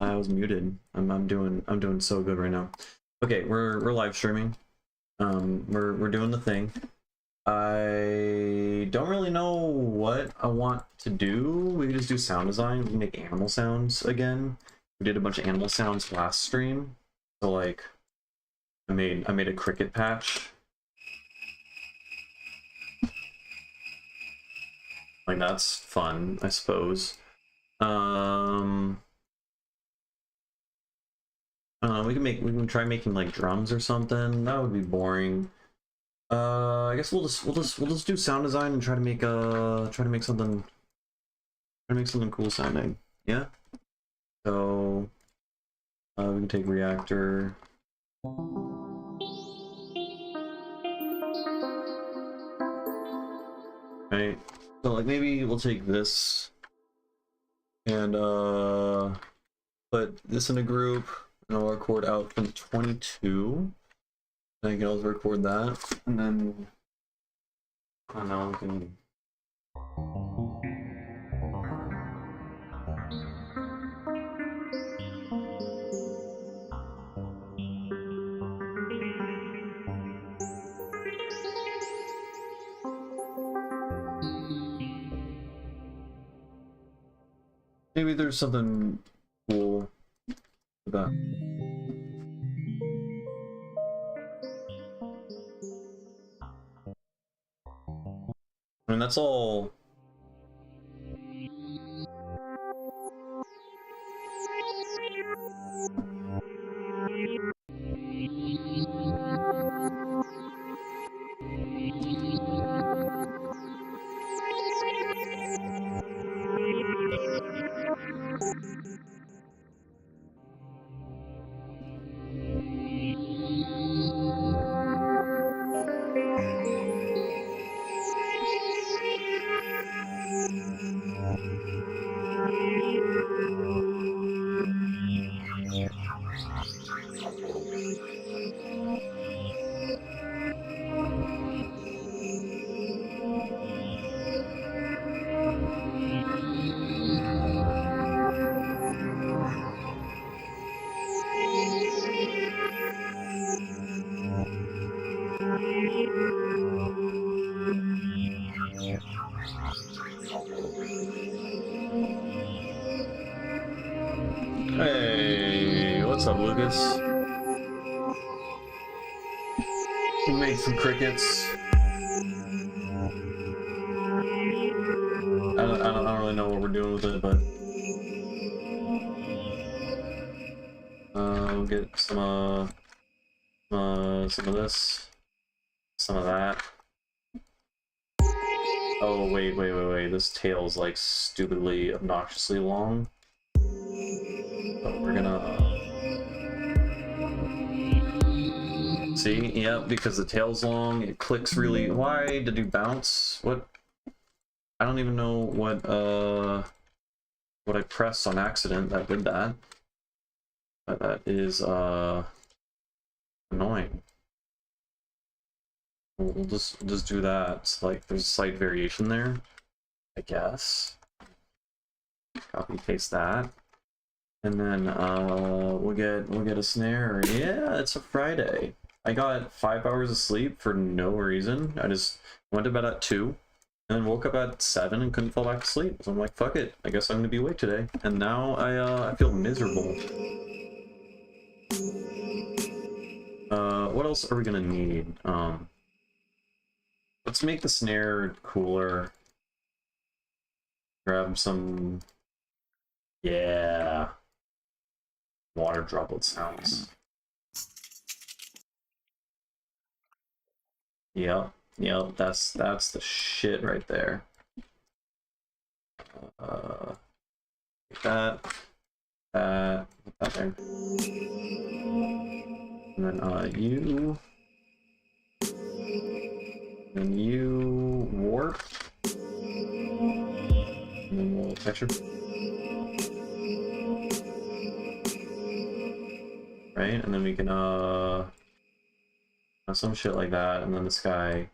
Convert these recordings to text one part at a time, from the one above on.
I was muted. I'm doing so good right now. Okay, we're live streaming. We're doing the thing. I don't really know what I want to do. We can just do sound design. We can make animal sounds again. We did a bunch of animal sounds last stream. So like I made a cricket patch. Like that's fun, I suppose. We can try making like drums or something. That would be boring. I guess we'll just do sound design and try to make something cool sounding. Yeah. So we can take reactor. Right. So like maybe we'll take this and put this in a group and I'll record out from 22. I can also record that, and then I don't know, we can... Maybe there's something cool about. I mean, that's all. Hey, what's up, Lucas? We'll make some crickets. I don't really know what we're doing with it, but we'll get some of this, some of that. Oh wait, this tail's like stupidly, obnoxiously long. But we're gonna see, yeah, because the tail's long, it clicks really. Why did you bounce? What? I don't even know what I pressed on accident that did that. But that is annoying. We'll just do that. It's like there's a slight variation there, I guess. Copy paste that. And then we'll get a snare. Yeah, it's a Friday. I got 5 hours of sleep for no reason. I just went to bed at 2 and then woke up at 7 and couldn't fall back to sleep. So I'm like, fuck it. I guess I'm gonna be awake today. And now I feel miserable. What else are we gonna need? Let's make the snare cooler. Grab some, yeah, water droplet sounds. Yep, that's the shit right there. Like that, put that there. And then you, and you warp, and then we'll texture. Right, and then we can some shit like that, and then this guy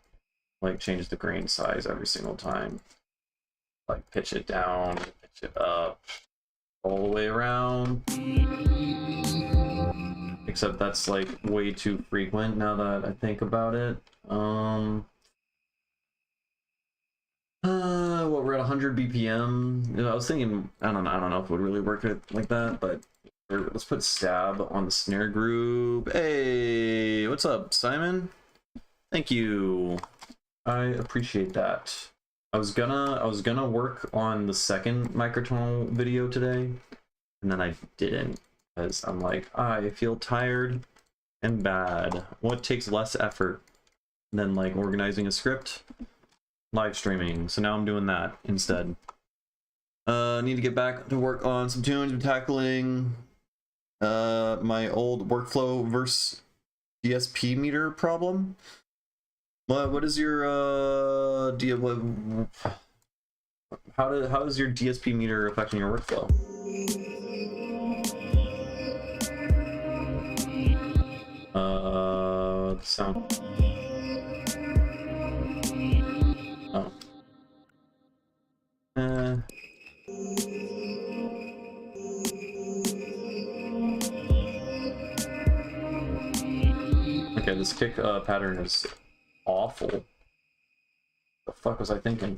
like changes the grain size every single time. Like pitch it down, pitch it up, all the way around. Except that's like way too frequent now that I think about it. What, we're at 100 BPM. I was thinking, I don't know if it would really work like that, but let's put stab on the snare group. Hey, what's up, Simon? Thank you. I appreciate that. I was gonna work on the second microtonal video today, and then I didn't, because I'm like, I feel tired and bad. What takes less effort than like organizing a script? Live streaming. So now I'm doing that instead. Need to get back to work on some tunes. I'm tackling my old workflow versus DSP meter problem. What is your how is your DSP meter affecting your workflow? Sound. Oh. Okay, this kick pattern is awful. The fuck was I thinking?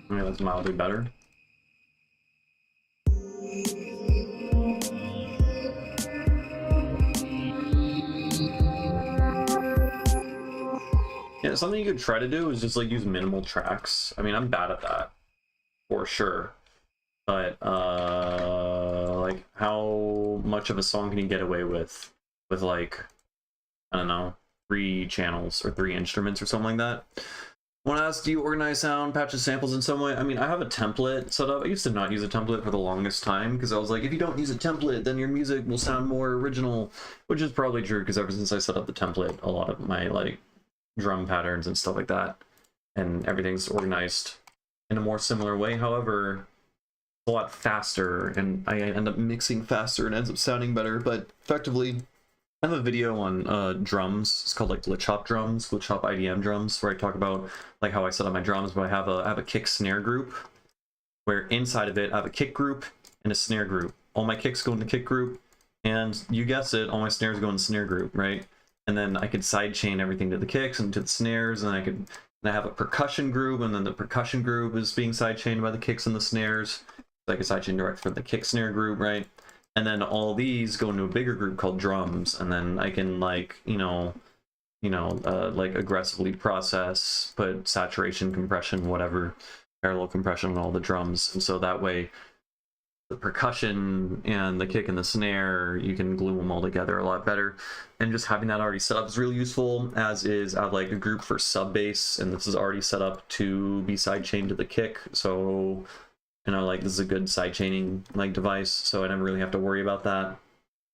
Okay, that's mildly better. Yeah, something you could try to do is just like use minimal tracks. I mean, I'm bad at that, for sure. But like, how much of a song can you get away with like, I don't know, 3 channels or 3 instruments or something like that? I want to ask, do you organize sound, patches, samples in some way? I mean, I have a template set up. I used to not use a template for the longest time because I was like, if you don't use a template, then your music will sound more original, which is probably true because ever since I set up the template, a lot of my like drum patterns and stuff like that, and everything's organized in a more similar way. However, it's a lot faster, and I end up mixing faster and ends up sounding better. But effectively, I have a video on drums. It's called like glitch hop drums, glitch hop IDM drums, where I talk about like how I set up my drums. But I have a kick snare group, where inside of it I have a kick group and a snare group. All my kicks go in the kick group, and you guess it, all my snares go in the snare group, right? And then I could sidechain everything to the kicks and to the snares, and I have a percussion group, and then the percussion group is being sidechained by the kicks and the snares. So I can sidechain direct from the kick snare group, right? And then all these go into a bigger group called drums, and then I can like, like aggressively process, put saturation, compression, whatever, parallel compression on all the drums, and so that way the percussion and the kick and the snare, you can glue them all together a lot better. And just having that already set up is really useful, as is I have like a group for sub bass, and this is already set up to be sidechained to the kick, so like this is a good sidechaining like device, so I never really have to worry about that.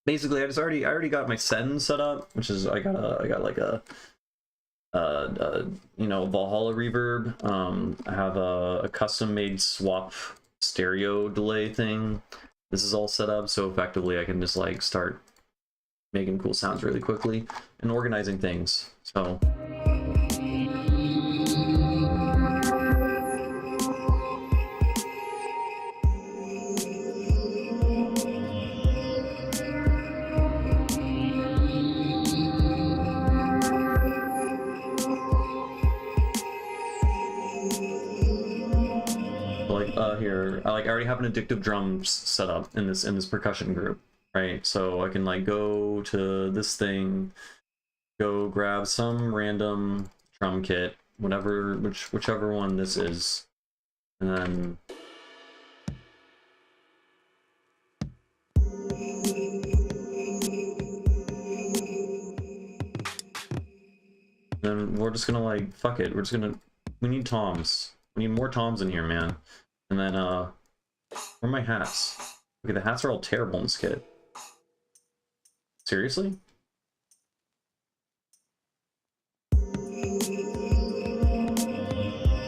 Basically, I already got my send set up, which is I got like a Valhalla reverb. I have a custom made swap stereo delay thing. This is all set up, so effectively I can just like start making cool sounds really quickly and organizing things. So here, I already have an addictive drums set up in this percussion group, right? So I can like go to this thing, go grab some random drum kit, whichever one this is, and then we're just gonna like, fuck it, we need toms. We need more toms in here, man. And then, where are my hats? Okay, the hats are all terrible in this kit. Seriously?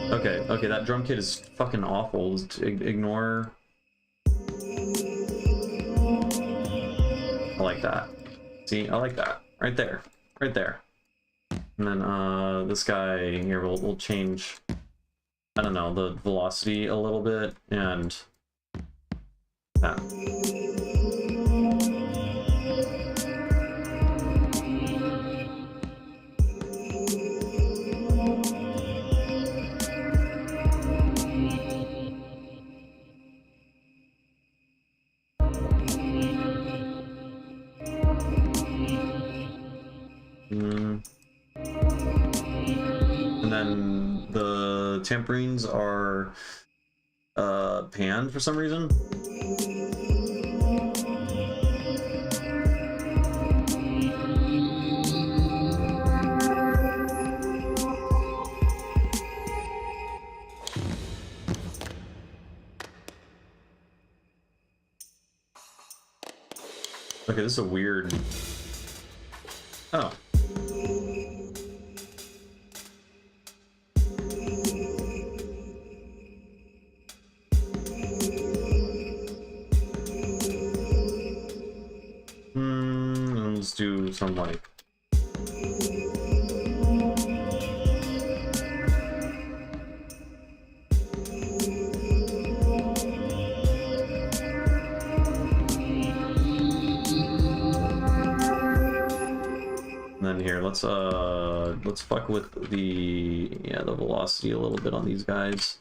Okay, that drum kit is fucking awful. Just ignore. I like that. See, I like that. Right there. Right there. And then this guy here, we'll change, I don't know, the velocity a little bit, and that. And then the tambourines are panned for some reason. Okay, this is a weird... Oh. Let's do some like... And then here, let's fuck with the velocity a little bit on these guys.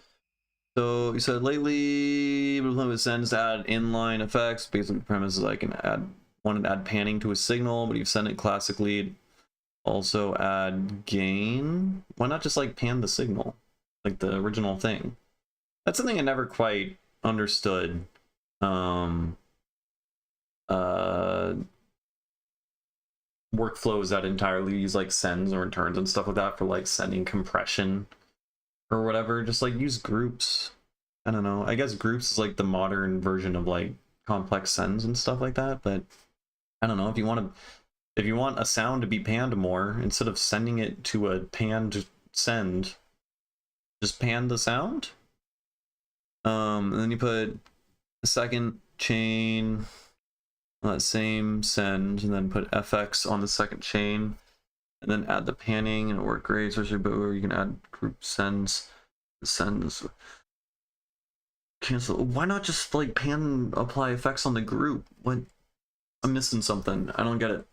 So you said lately, with sends to add inline effects based on the premise is I can wanted to add panning to a signal, but you've sent it classically. Also add gain. Why not just like pan the signal, like the original thing? That's something I never quite understood. Workflows that entirely use like sends or returns and stuff like that for like sending compression or whatever. Just like use groups. I don't know. I guess groups is like the modern version of like complex sends and stuff like that. But I don't know, if you want a sound to be panned more, instead of sending it to a panned send, just pan the sound. And then you put a second chain on that same send, and then put FX on the second chain, and then add the panning, and it worked great, especially but where you can add group sends. Cancel. Why not just like apply effects on the group? What? I'm missing something. I don't get it.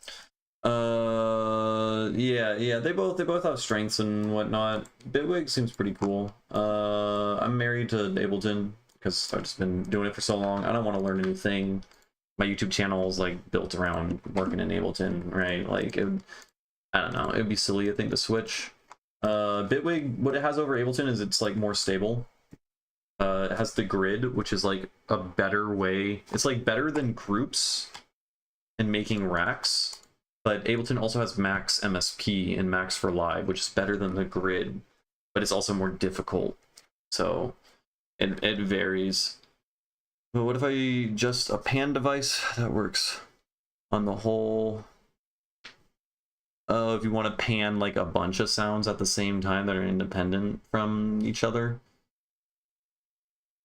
Yeah, they both have strengths and whatnot. Bitwig seems pretty cool. I'm married to Ableton because I've just been doing it for so long. I don't want to learn a new thing. My YouTube channel is like built around working in Ableton, right? Like, I don't know, it'd be silly, I think, to switch. Bitwig, what it has over Ableton is it's like more stable. It has the grid, which is like a better way. It's like better than groups and making racks, but Ableton also has max MSP and max for live, which is better than the grid, but it's also more difficult, so it varies. But what if I just a pan device that works on the whole? If you want to pan like a bunch of sounds at the same time that are independent from each other,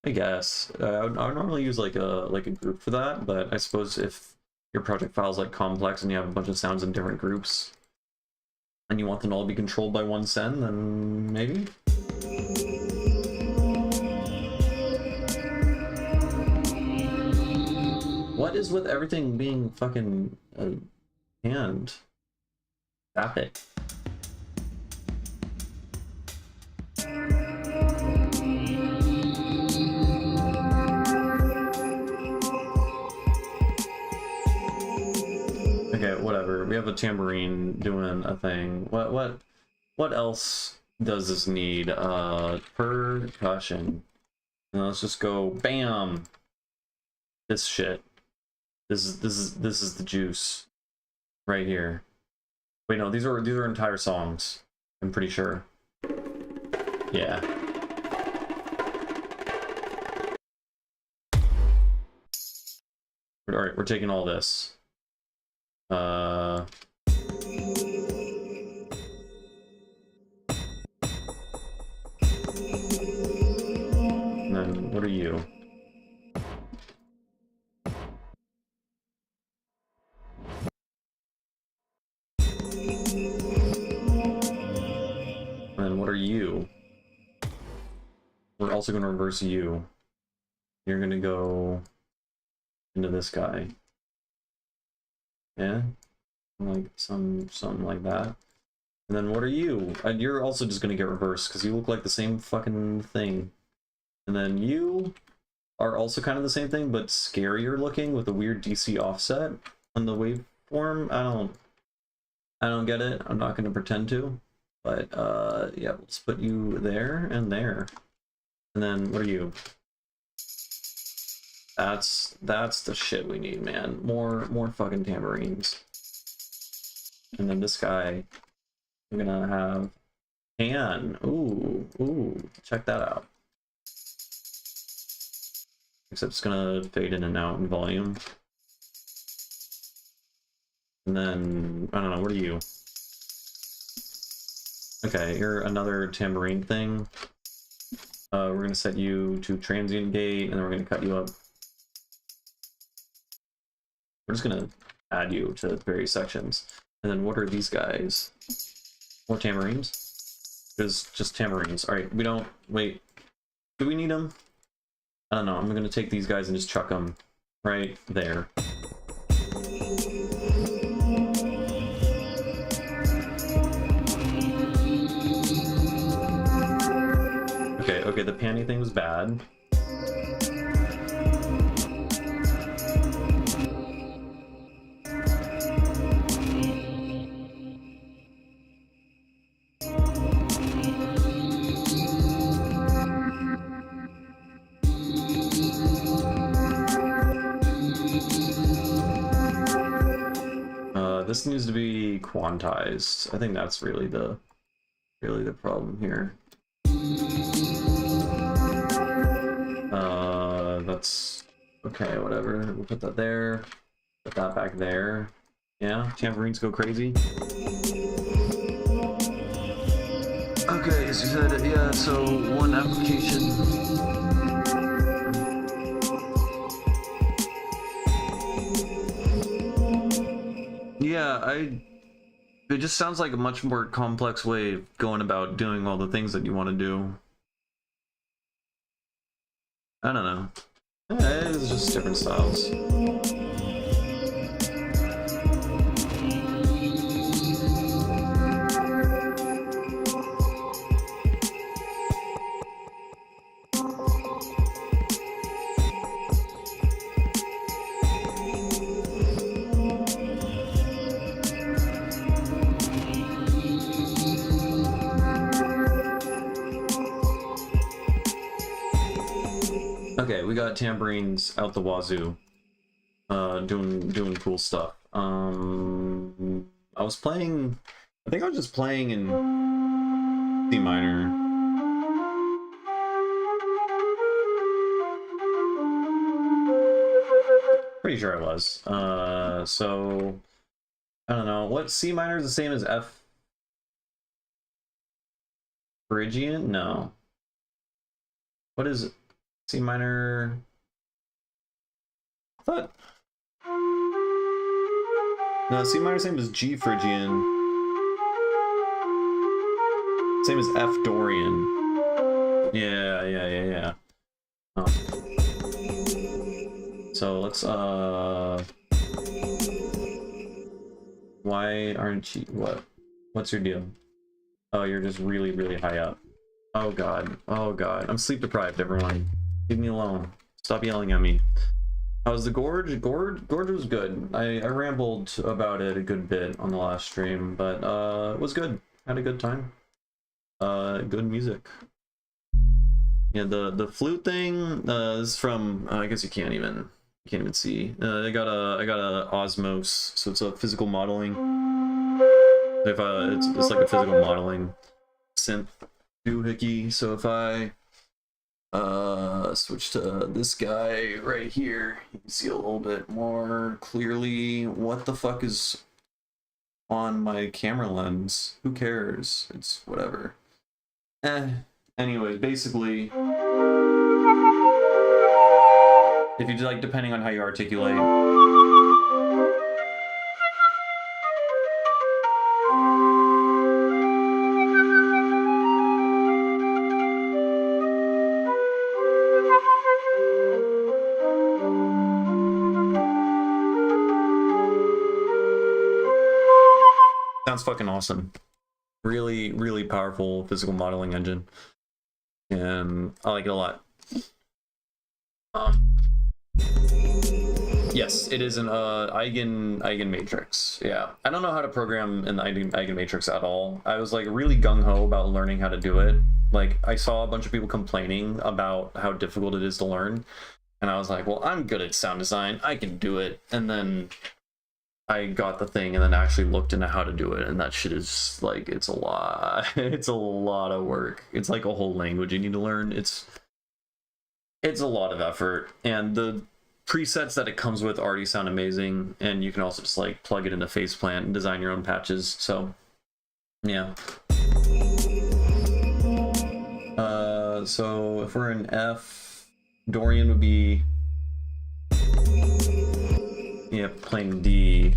I guess I would normally use like a group for that, but I suppose if your project file is like complex and you have a bunch of sounds in different groups and you want them all to be controlled by one send, then maybe. What is with everything being fucking panned? Stop it. Okay, whatever. We have a tambourine doing a thing. What else does this need? Percussion. Now let's just go bam. This shit. This is the juice right here. Wait, no, these are entire songs. I'm pretty sure. Yeah. All right, we're taking all this. And then what are you? also going to reverse you. You're going to go into this guy. Yeah? Like something like that. And then what are you? You're also just going to get reversed because you look like the same fucking thing. And then you are also kind of the same thing, but scarier looking with a weird DC offset on the waveform. I don't get it. I'm not going to pretend to. But yeah, let's put you there and there. And then what are you? That's the shit we need, man. More fucking tambourines. And then this guy, we're gonna have pan. Ooh, check that out. Except it's gonna fade in and out in volume. And then I don't know, what are you? Okay, you're another tambourine thing. We're gonna set you to transient gate, and then we're gonna cut you up. We're just gonna add you to various sections. And then what are these guys? More tambourines? There's just tambourines. Alright, we don't... Wait. Do we need them? I don't know. I'm gonna take these guys and just chuck them right there. Okay, the panty thing was bad. This needs to be quantized. I think that's really the problem here. That's okay, whatever. We'll put that there. Put that back there. Yeah, tambourines go crazy. Okay, so you said, yeah, so one application. Yeah, it just sounds like a much more complex way of going about doing all the things that you want to do. I don't know. Yeah, it's just different styles. Okay, we got tambourines out the wazoo, doing cool stuff. I was playing, I think I was just playing in C minor. Pretty sure I was. So I don't know. What C minor is the same as F Phrygian? No. What is C minor? I thought. No, C minor same as G Phrygian. Same as F Dorian. Yeah. Oh. So let's why aren't you what's your deal? Oh, you're just really high up. Oh god. I'm sleep deprived, everyone. Leave me alone. Stop yelling at me. How's the gorge? Gorge was good. I rambled about it a good bit on the last stream, but it was good. Had a good time. Good music. Yeah, the flute thing is from I guess you can't even see. I got a Osmos, so it's a physical modeling. If it's like a physical modeling synth doohickey. So if I switch to this guy right here, you can see a little bit more clearly what the fuck is on my camera lens. Who cares? It's whatever. Anyway, basically, if you like, depending on how you articulate. Sounds fucking awesome. Really, really powerful physical modeling engine. And I like it a lot. Yes, it is an eigen matrix. Yeah, I don't know how to program an eigen matrix at all. I was like really gung-ho about learning how to do it. Like I saw a bunch of people complaining about how difficult it is to learn, and I was like, well, I'm good at sound design, I can do it. And then I got the thing and then actually looked into how to do it, and that shit is like, it's a lot. It's a lot of work. It's like a whole language you need to learn. It's a lot of effort, and the presets that it comes with already sound amazing, and you can also just like plug it into Faceplant and design your own patches. So yeah. So if we're in F, Dorian would be, yeah, playing D.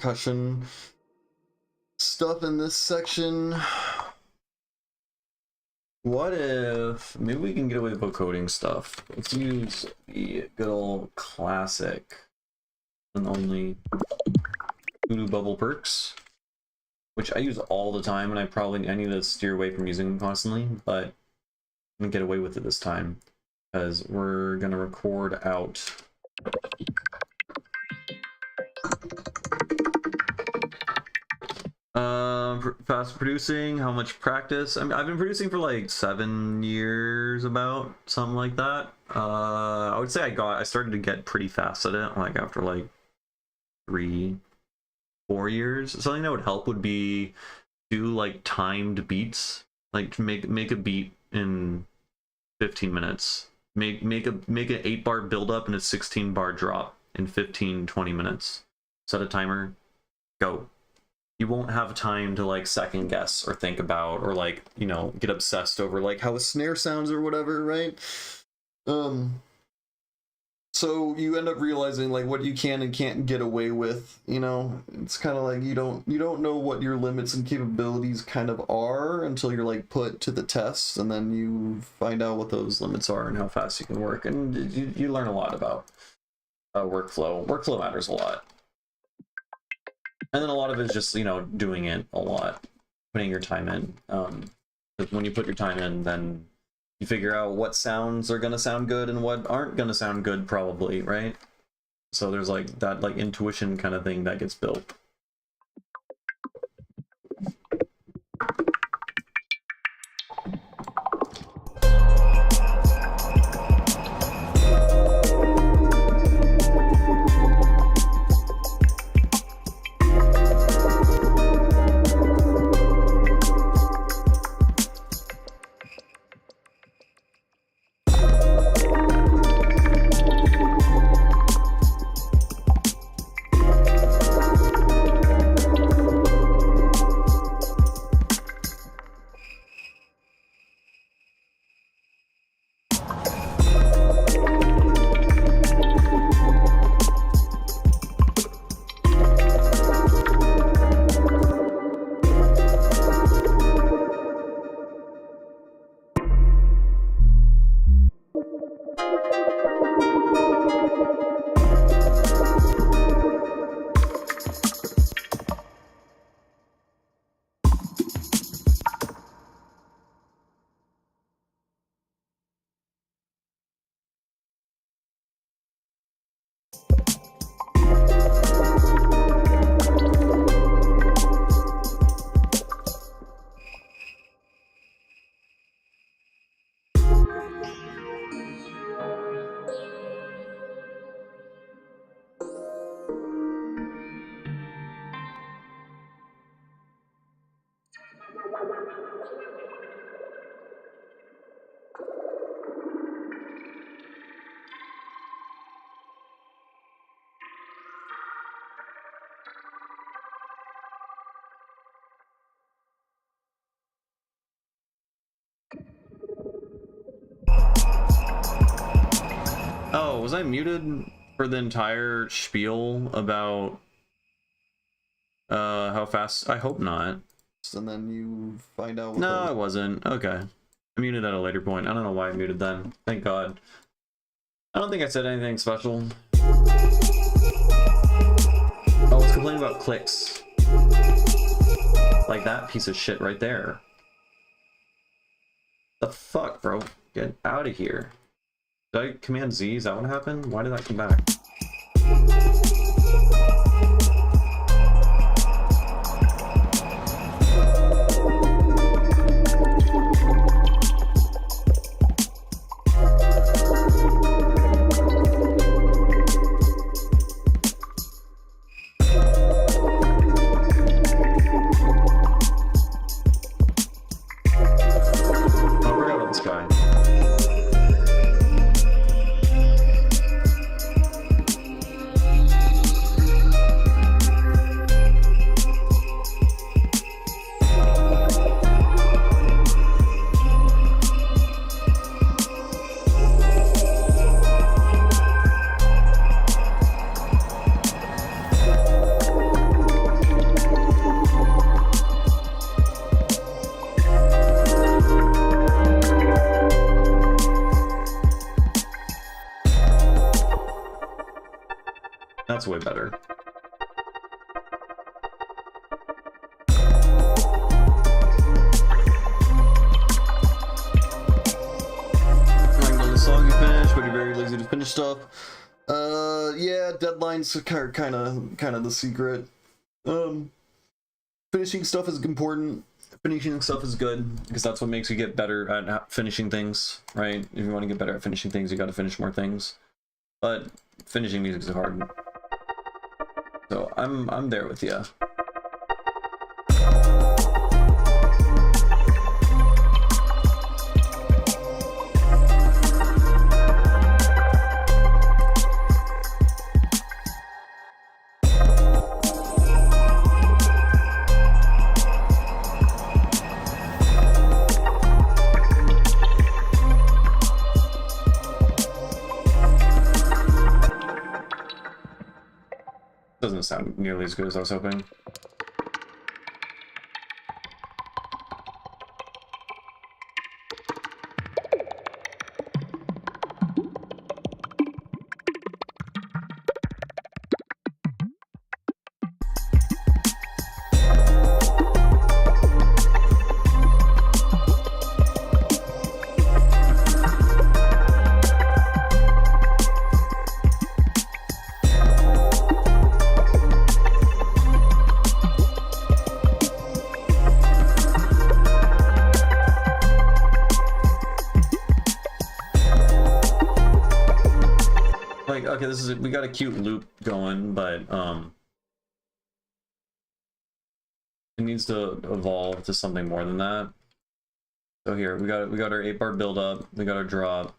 percussion stuff in this section. What if maybe we can get away with vocoding stuff? Let's use the good old classic and only voodoo bubble perks, which I use all the time, and I need to steer away from using them constantly, but I'm gonna get away with it this time because we're gonna record out fast producing. How much practice? I mean, I've been producing for like 7 years, about something like that. I would say I started to get pretty fast at it, like after like 3-4 years. Something that would help would be do like timed beats, like make a beat in 15 minutes. Make an 8-bar build up and a 16-bar drop in 15-20 minutes. Set a timer, go. You won't have time to like second guess or think about or like, you know, get obsessed over like how a snare sounds or whatever, right? So you end up realizing like what you can and can't get away with, you know. It's kind of like you don't know what your limits and capabilities kind of are until you're like put to the test, and then you find out what those limits are and how fast you can work, and you learn a lot about workflow. Workflow matters a lot. And then a lot of it is just, you know, doing it a lot, putting your time in. When you put your time in, then you figure out what sounds are going to sound good and what aren't going to sound good, probably, right? So there's like that like intuition kind of thing that gets built. Oh, was I muted for the entire spiel about how fast? I hope not. And then you find out. No, I wasn't. Okay. I muted at a later point. I don't know why I muted then. Thank God. I don't think I said anything special. Oh, I was complaining about clicks. Like that piece of shit right there. The fuck, bro? Get out of here. Did I command Z? Is that what happened? Why did that come back? That's way better. I'm on the song you finished, but you're very lazy to finish stuff. Yeah, deadlines are kind of the secret. Finishing stuff is important. Finishing stuff is good because that's what makes you get better at finishing things, right? If you want to get better at finishing things, you got to finish more things. But finishing music is hard. So I'm there with you. Doesn't sound nearly as good as I was hoping. Okay, this is we got a cute loop going, but it needs to evolve to something more than that. So here we got our 8-bar build up, we got our drop.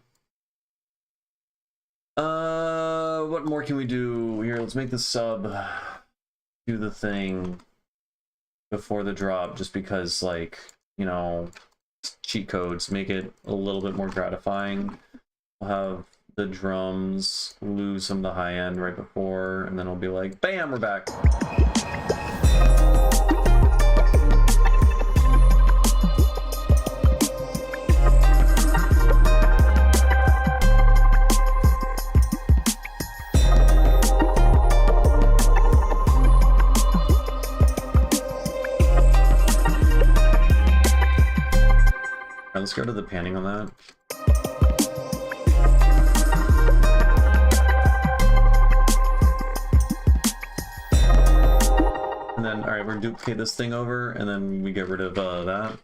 What more can we do here? Let's make the sub do the thing before the drop, just because, like, you know, cheat codes make it a little bit more gratifying. We'll have the drums lose some of the high end right before, and then we'll be like, bam, we're back. Alright, let's go to the panning on that. And then, alright, we're gonna duplicate this thing over, and then we get rid of that.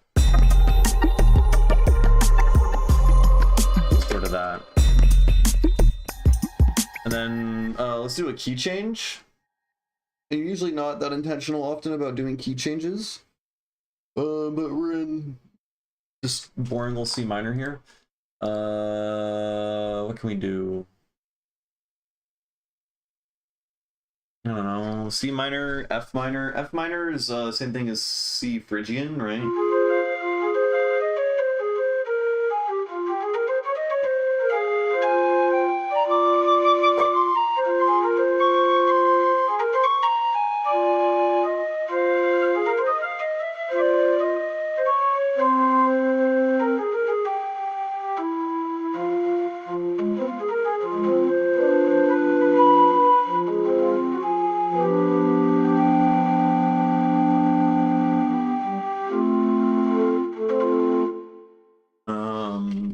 Let's go to that. And then, let's do a key change. I'm usually not that intentional often about doing key changes. But we're in just boring little C minor here. What can we do? I don't know. C minor, F minor. F minor is same thing as C Phrygian, right?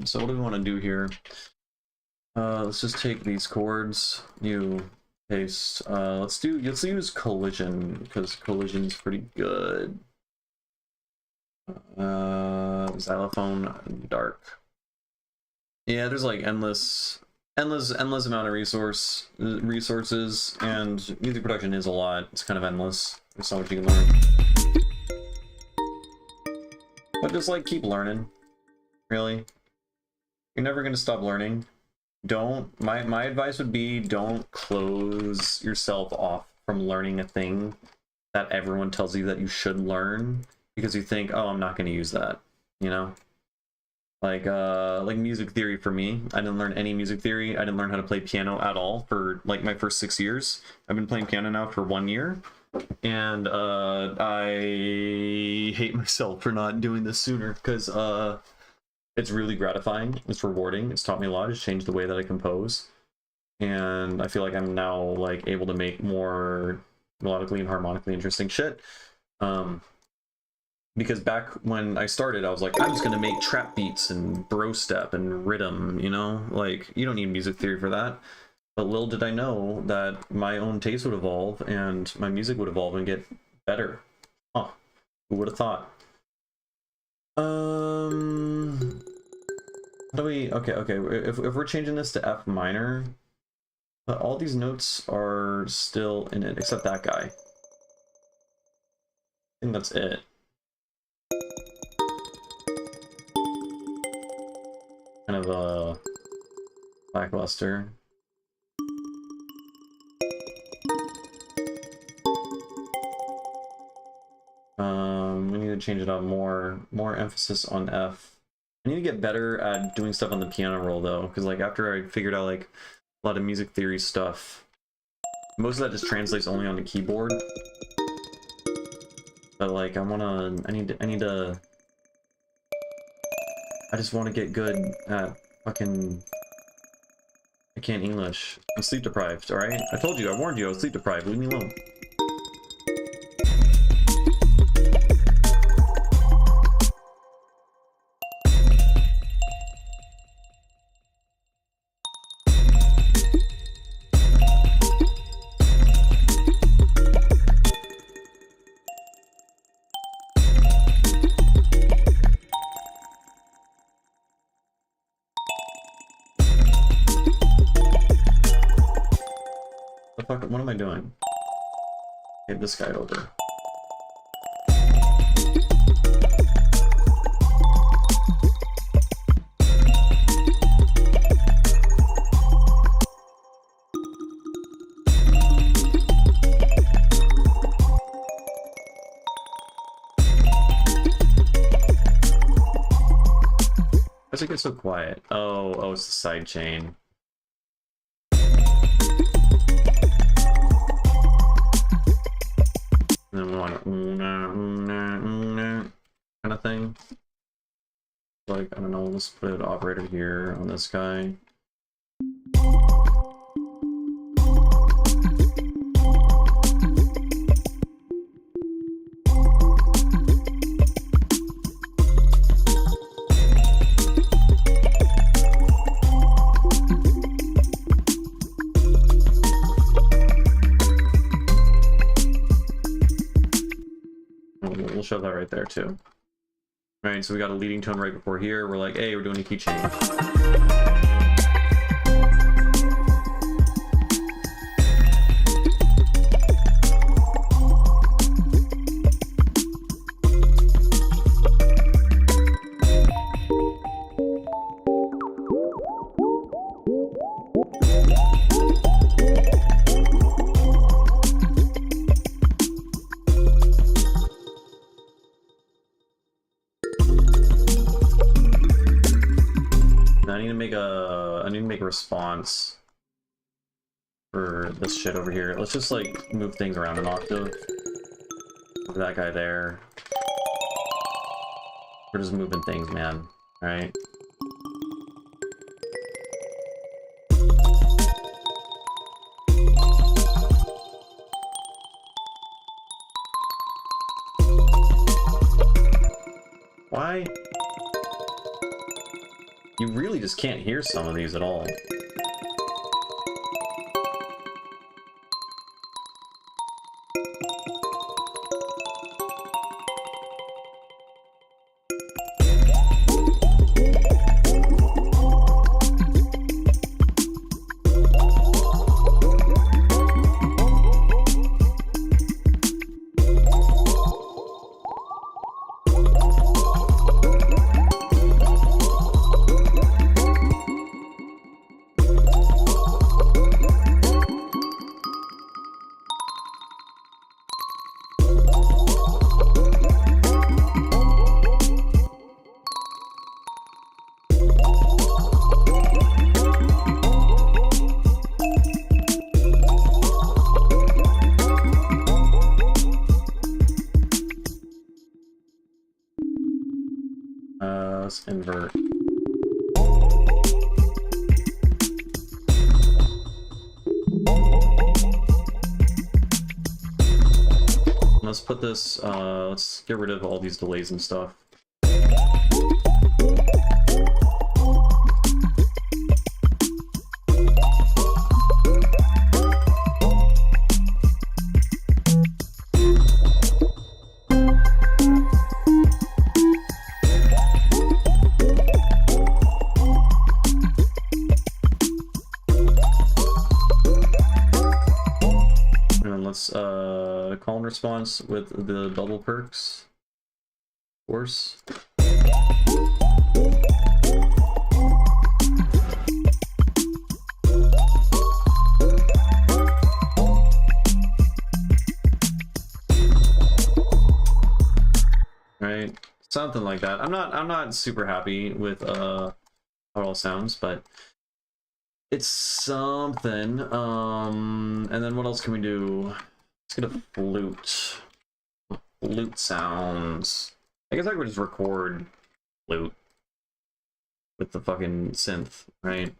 So what do we want to do here? Let's just take these chords, new paste. Let's use collision because collision is pretty good. Xylophone dark. Yeah, there's like endless amount of resources, and music production is a lot. It's kind of endless. There's so much you can learn. But just like keep learning. Really. You're never gonna stop learning. My advice would be don't close yourself off from learning a thing that everyone tells you that you should learn because you think, oh, I'm not gonna use that, you know? Like music theory for me. I didn't learn any music theory. I didn't learn how to play piano at all for like my first 6 years. I've been playing piano now for 1 year. And I hate myself for not doing this sooner because it's really gratifying. It's rewarding. It's taught me a lot. It's changed the way that I compose. And I feel like I'm now like able to make more melodically and harmonically interesting shit. Because back when I started, I was like, I'm just gonna make trap beats and bro step and rhythm, you know? Like, you don't need music theory for that. But little did I know that my own taste would evolve and my music would evolve and get better. Huh. Who would have thought? How do we... Okay. If we're changing this to F minor, but all these notes are still in it, except that guy. I think that's it. Kind of lackluster. We need to change it up more emphasis on F. I need to get better at doing stuff on the piano roll though, because like after I figured out like a lot of music theory stuff, most of that just translates only on the keyboard. But like I just want to get good at fucking... I can't English. I'm sleep deprived, alright? I told you, I warned you I was sleep deprived. Leave me alone. What am I doing? Get this guy over. Why does it get so quiet? Oh, it's the side chain. And then we want a kind of thing. Like, I don't know, let's put an operator here on this guy. We'll show that right there too. Right, so we got a leading tone right before here. We're like, hey, we're doing a key change. I need to make a response for this shit over here. Let's just like move things around an octave. Move that guy there. We're just moving things, man. All right. Why? You really just can't hear some of these at all. Let's invert. Let's put this, let's get rid of all these delays and stuff. Call and response with the bubble perks. Of course. Right, something like that. I'm not super happy with how it all sounds, but it's something. And then what else can we do? Let's get a flute. Flute sounds. I guess I could just record flute with the fucking synth, right?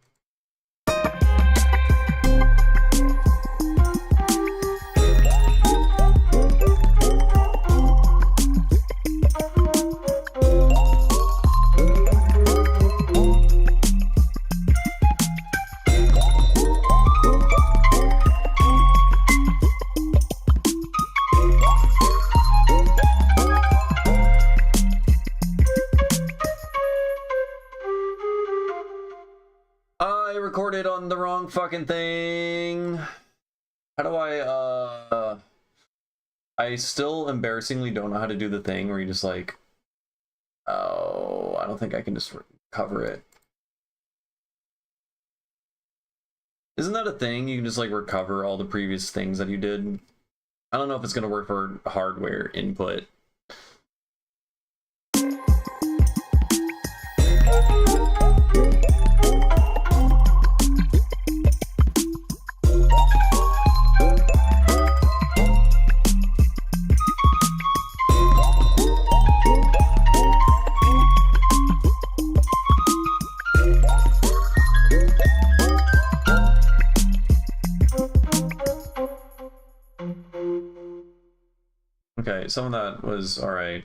Recorded on the wrong fucking thing. How do I still embarrassingly don't know how to do the thing where you just like, oh, I don't think I can just recover it. Isn't that a thing? You can just like recover all the previous things that you did. I don't know if it's gonna work for hardware input. Okay, some of that was alright.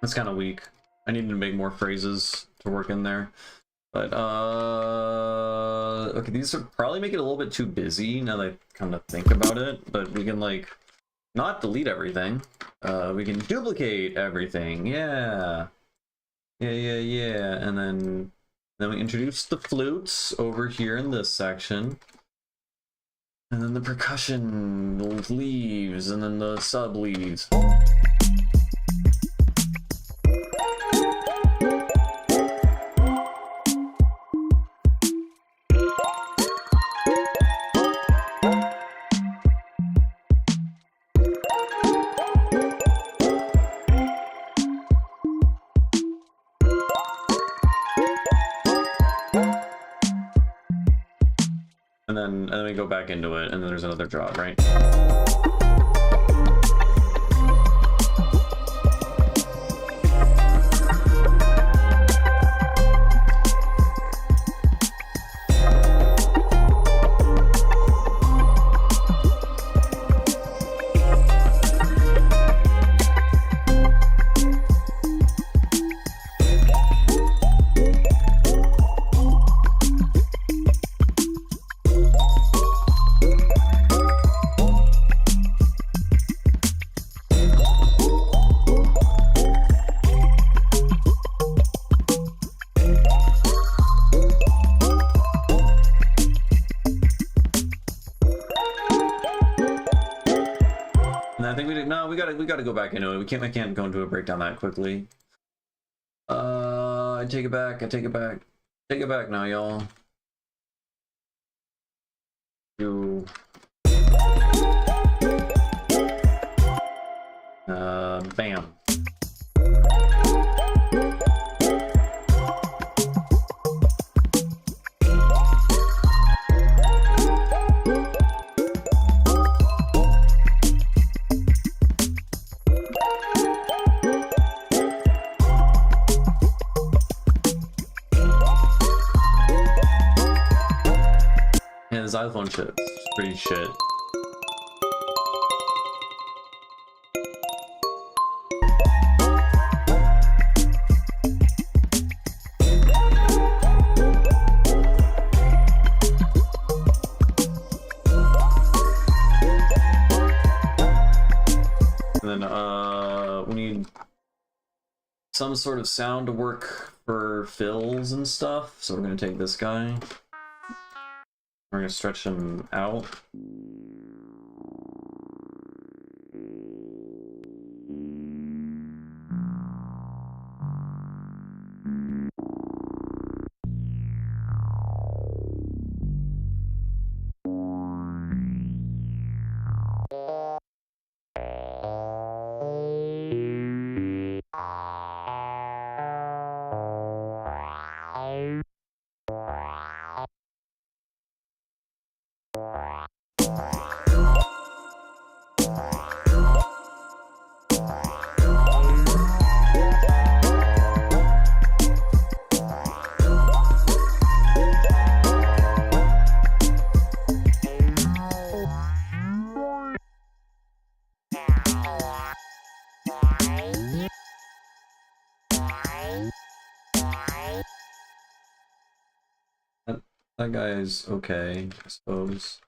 That's kind of weak. I needed to make more phrases to work in there. But, okay, these are probably make it a little bit too busy now that I kind of think about it. But we can, like, not delete everything. We can duplicate everything. Yeah. Yeah. And then we introduce the flutes over here in this section. And then the percussion leaves, and then the sub leaves. And then we go back into it, and then there's another job, right? We gotta go back into it. I can't go into a breakdown that quickly. I take it back. Take it back now, y'all. Bam. Xylophone shit. It's pretty shit. And then we need some sort of sound to work for fills and stuff. So we're gonna take this guy. We're gonna stretch him out. That guy is okay, I suppose.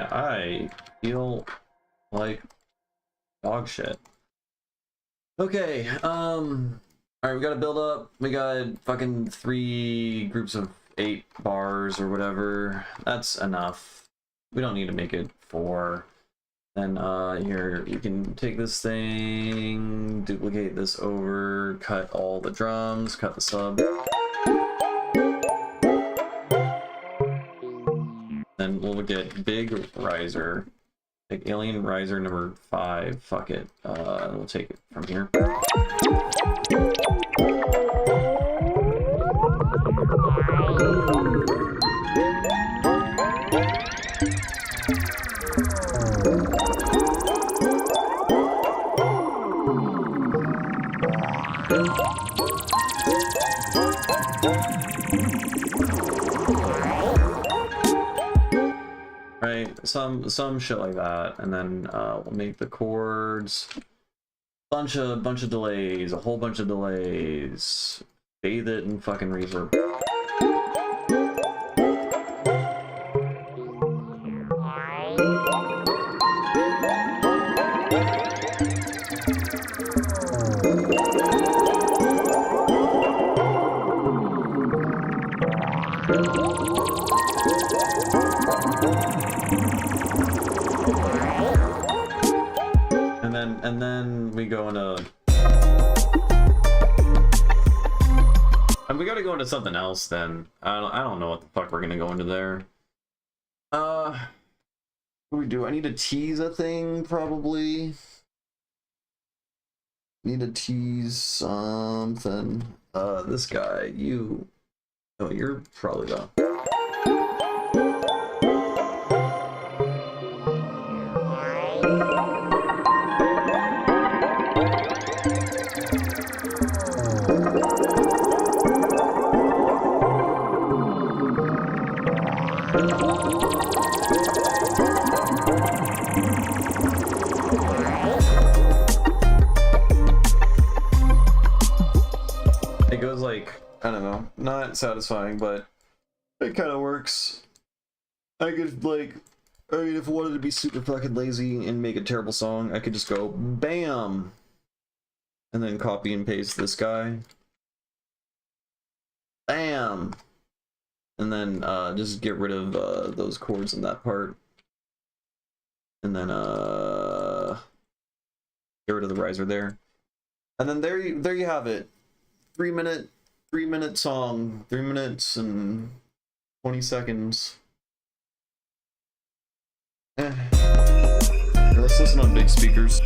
I feel like dog shit. Okay, alright, we gotta build up. We got fucking 3 groups of 8 bars or whatever. That's enough. We don't need to make it 4. Then, here, you can take this thing, duplicate this over, cut all the drums, cut the sub. then we'll get big riser, like alien riser number 5. Fuck it. We'll take it from here. Right, some shit like that, and then we'll make the chords bunch of delays, a whole bunch of delays, bathe it in fucking reverb. And then we go into, and we gotta go into something else then. I don't know what the fuck we're gonna go into there. What do we do? I need to tease a thing, probably. Need to tease something. This guy, you. Oh, you're probably the. It goes like, I don't know, not satisfying, but it kind of works. I could, like, I mean, if I wanted to be super fucking lazy and make a terrible song, I could just go BAM! And then copy and paste this guy. BAM! And then just get rid of those chords in that part. And then get rid of the riser there. And then there you have it. 3 minute song, 3 minutes and 20 seconds. Let's listen on big speakers.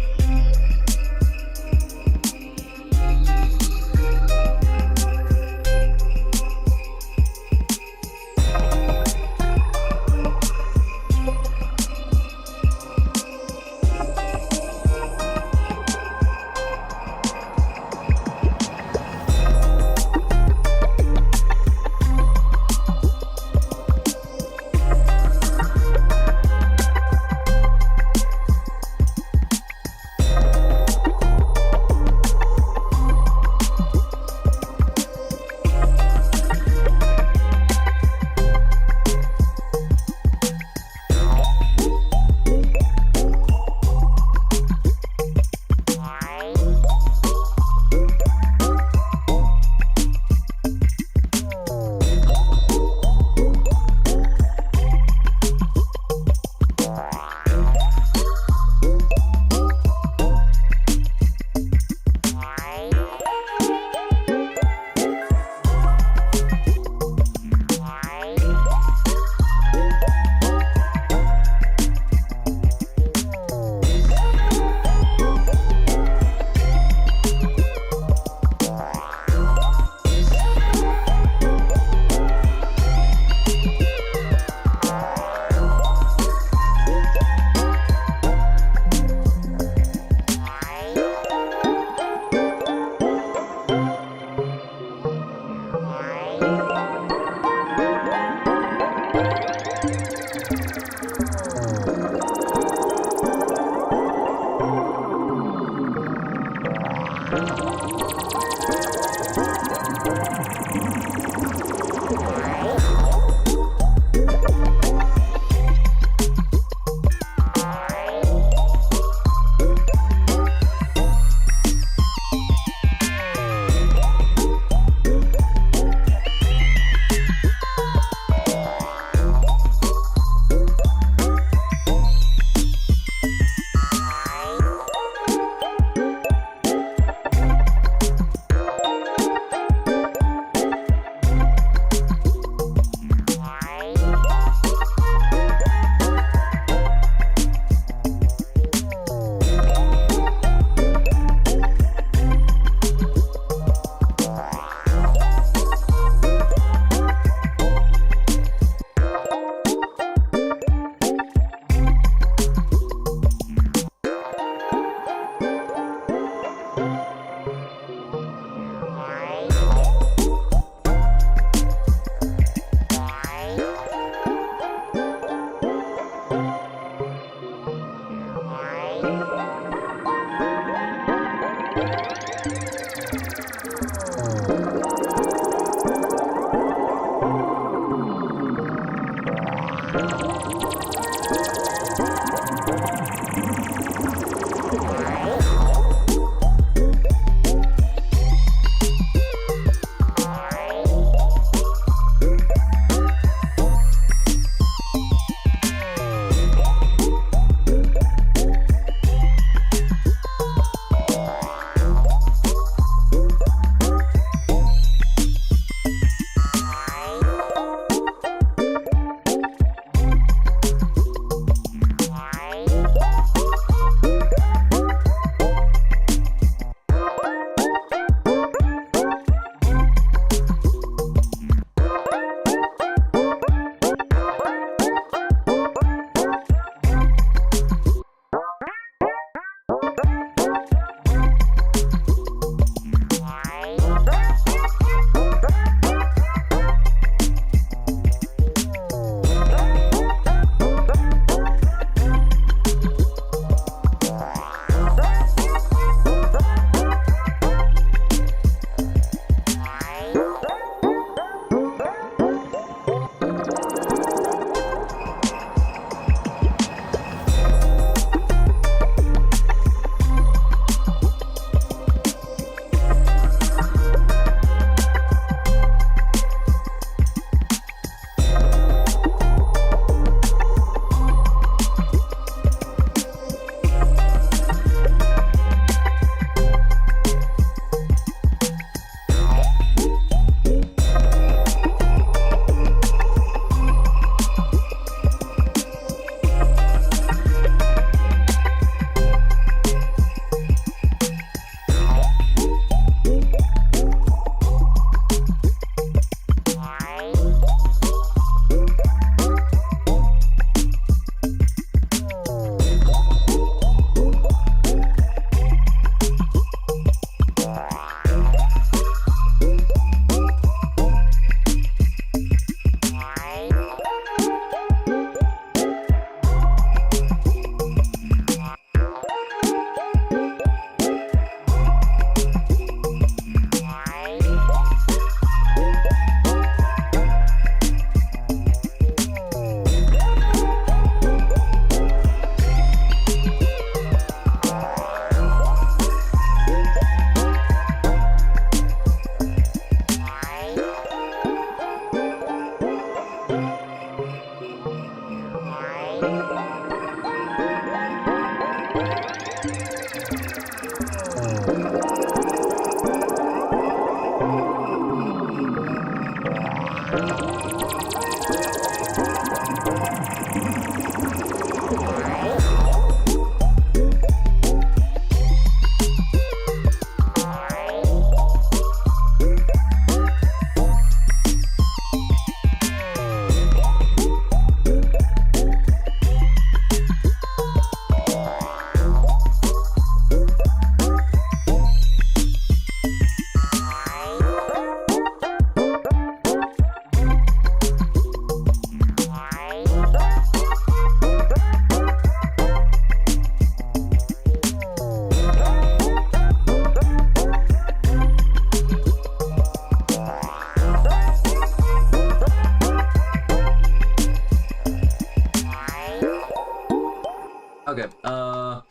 Okay, I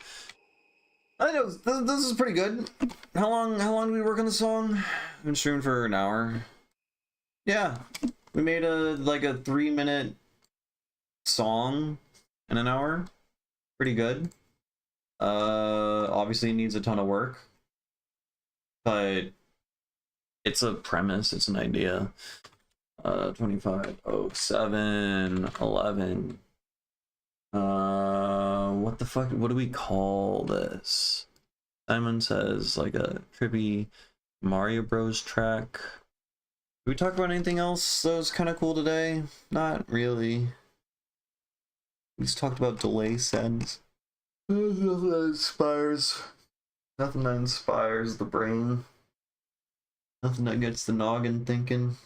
know this is pretty good. How long did we work on the song? I've been streaming for an hour. Yeah, we made a 3-minute song in an hour. Pretty good. Obviously it needs a ton of work, but it's a premise, it's an idea. 250711. What the fuck? What do we call this? Simon says like a trippy Mario Bros track. Did we talk about anything else that was kind of cool today? Not really. We just talked about delay sends. Nothing that inspires. Nothing that inspires the brain. Nothing that gets the noggin thinking.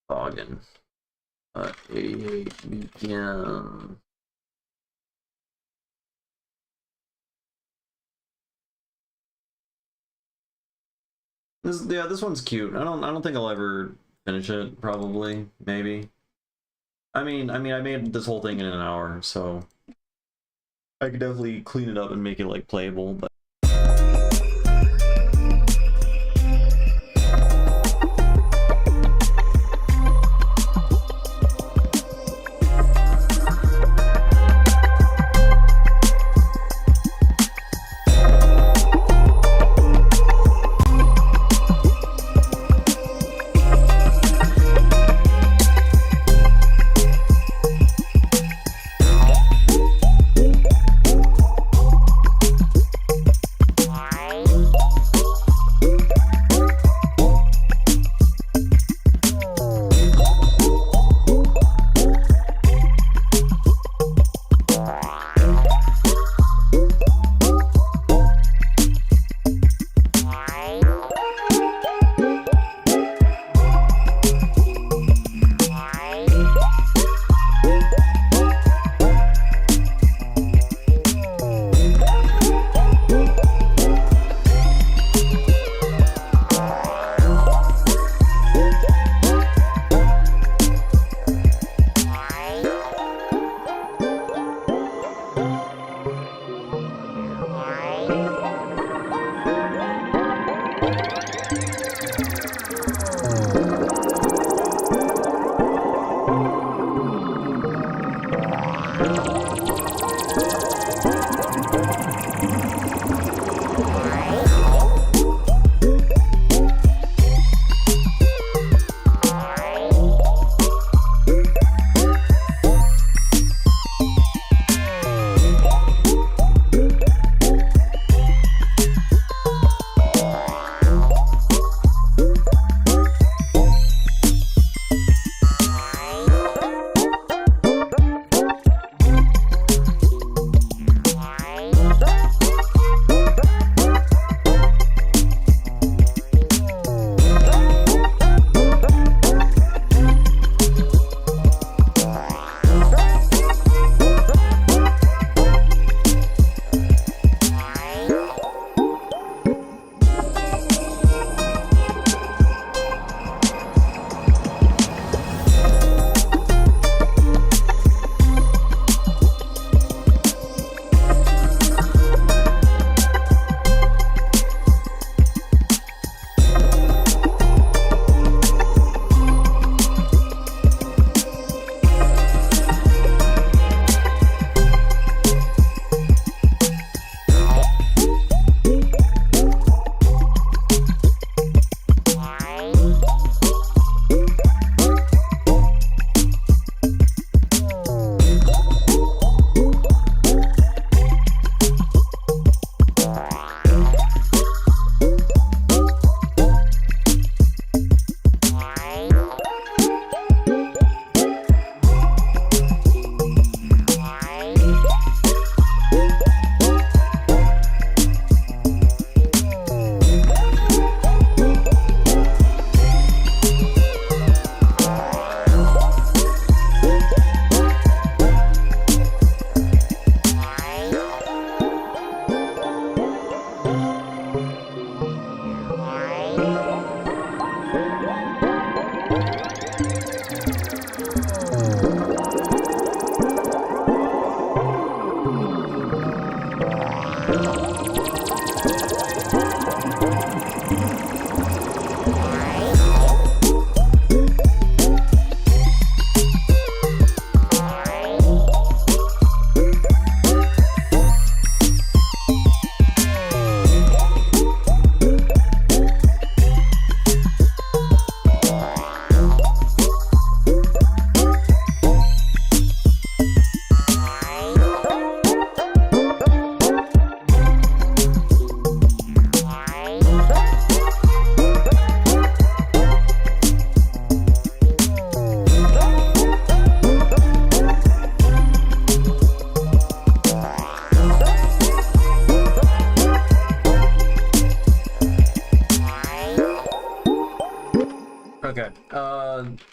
Noggin. 88 begin. This one's cute. I don't think I'll ever finish it. Probably, maybe. I made this whole thing in an hour, so I could definitely clean it up and make it like playable. But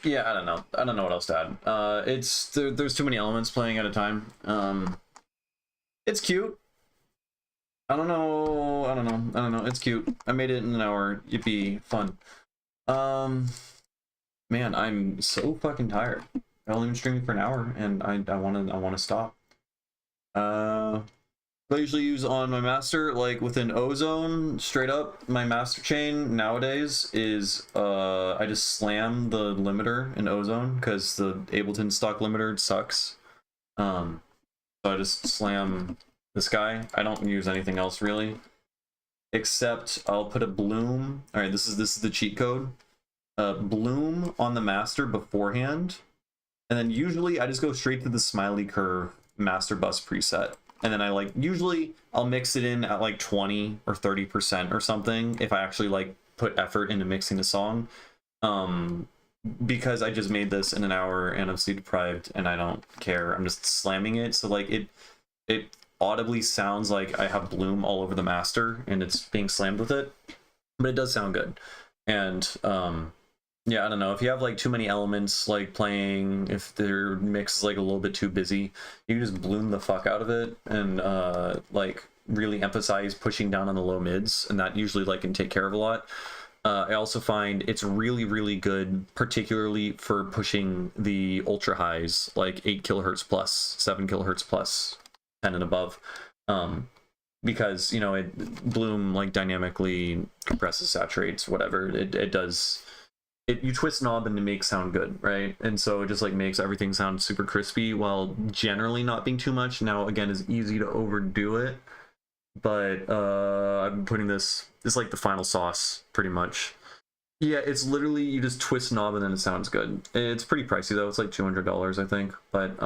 Yeah, I don't know. I don't know what else to add. There's too many elements playing at a time. It's cute. I don't know. It's cute. I made it in an hour. Yippee, fun. Man, I'm so fucking tired. I've only been streaming for an hour, and I wanna stop. I usually use on my master, like within Ozone, straight up, my master chain nowadays is, I just slam the limiter in Ozone, because the Ableton stock limiter sucks. So I just slam this guy. I don't use anything else really, except I'll put a bloom. All right, this is the cheat code. Bloom on the master beforehand, and then usually I just go straight to the smiley curve master bus preset. And then I like, usually I'll mix it in at like 20 or 30% or something if I actually like put effort into mixing the song. Because I just made this in an hour and I'm sleep deprived and I don't care. I'm just slamming it. So like it audibly sounds like I have bloom all over the master and it's being slammed with it, but it does sound good. And yeah, I don't know, if you have like too many elements like playing, if their mix is like a little bit too busy, you can just bloom the fuck out of it and like really emphasize pushing down on the low mids, and that usually like can take care of a lot. I also find it's really good, particularly for pushing the ultra highs, like 8 kilohertz plus, 7 kilohertz plus, 10 and above, because, you know, it bloom like dynamically compresses, saturates, whatever it does. You twist knob and it makes sound good, right? And so it just like makes everything sound super crispy while generally not being too much. Now again, it's easy to overdo it, but I'm putting this like the final sauce pretty much. Yeah, it's literally you just twist knob and then it sounds good. It's pretty pricey though. It's like $200 I think, but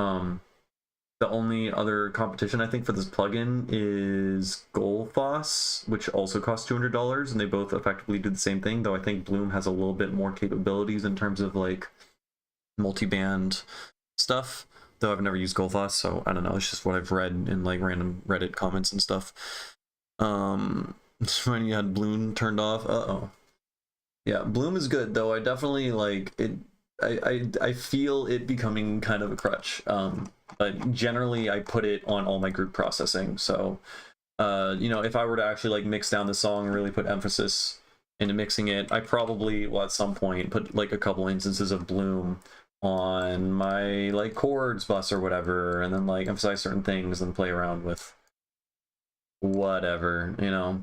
the only other competition I think for this plugin is Golfos, which also costs $200, and they both effectively do the same thing, though I think Bloom has a little bit more capabilities in terms of like multi-band stuff, though I've never used Golfos, so I don't know, it's just what I've read in like random Reddit comments and stuff. When you had Bloom turned off, yeah, Bloom is good, though I definitely like it. I feel it becoming kind of a crutch, but generally I put it on all my group processing. So you know, if I were to actually like mix down the song and really put emphasis into mixing it, I probably will at some point put like a couple instances of Bloom on my like chords bus or whatever, and then like emphasize certain things and play around with whatever, you know.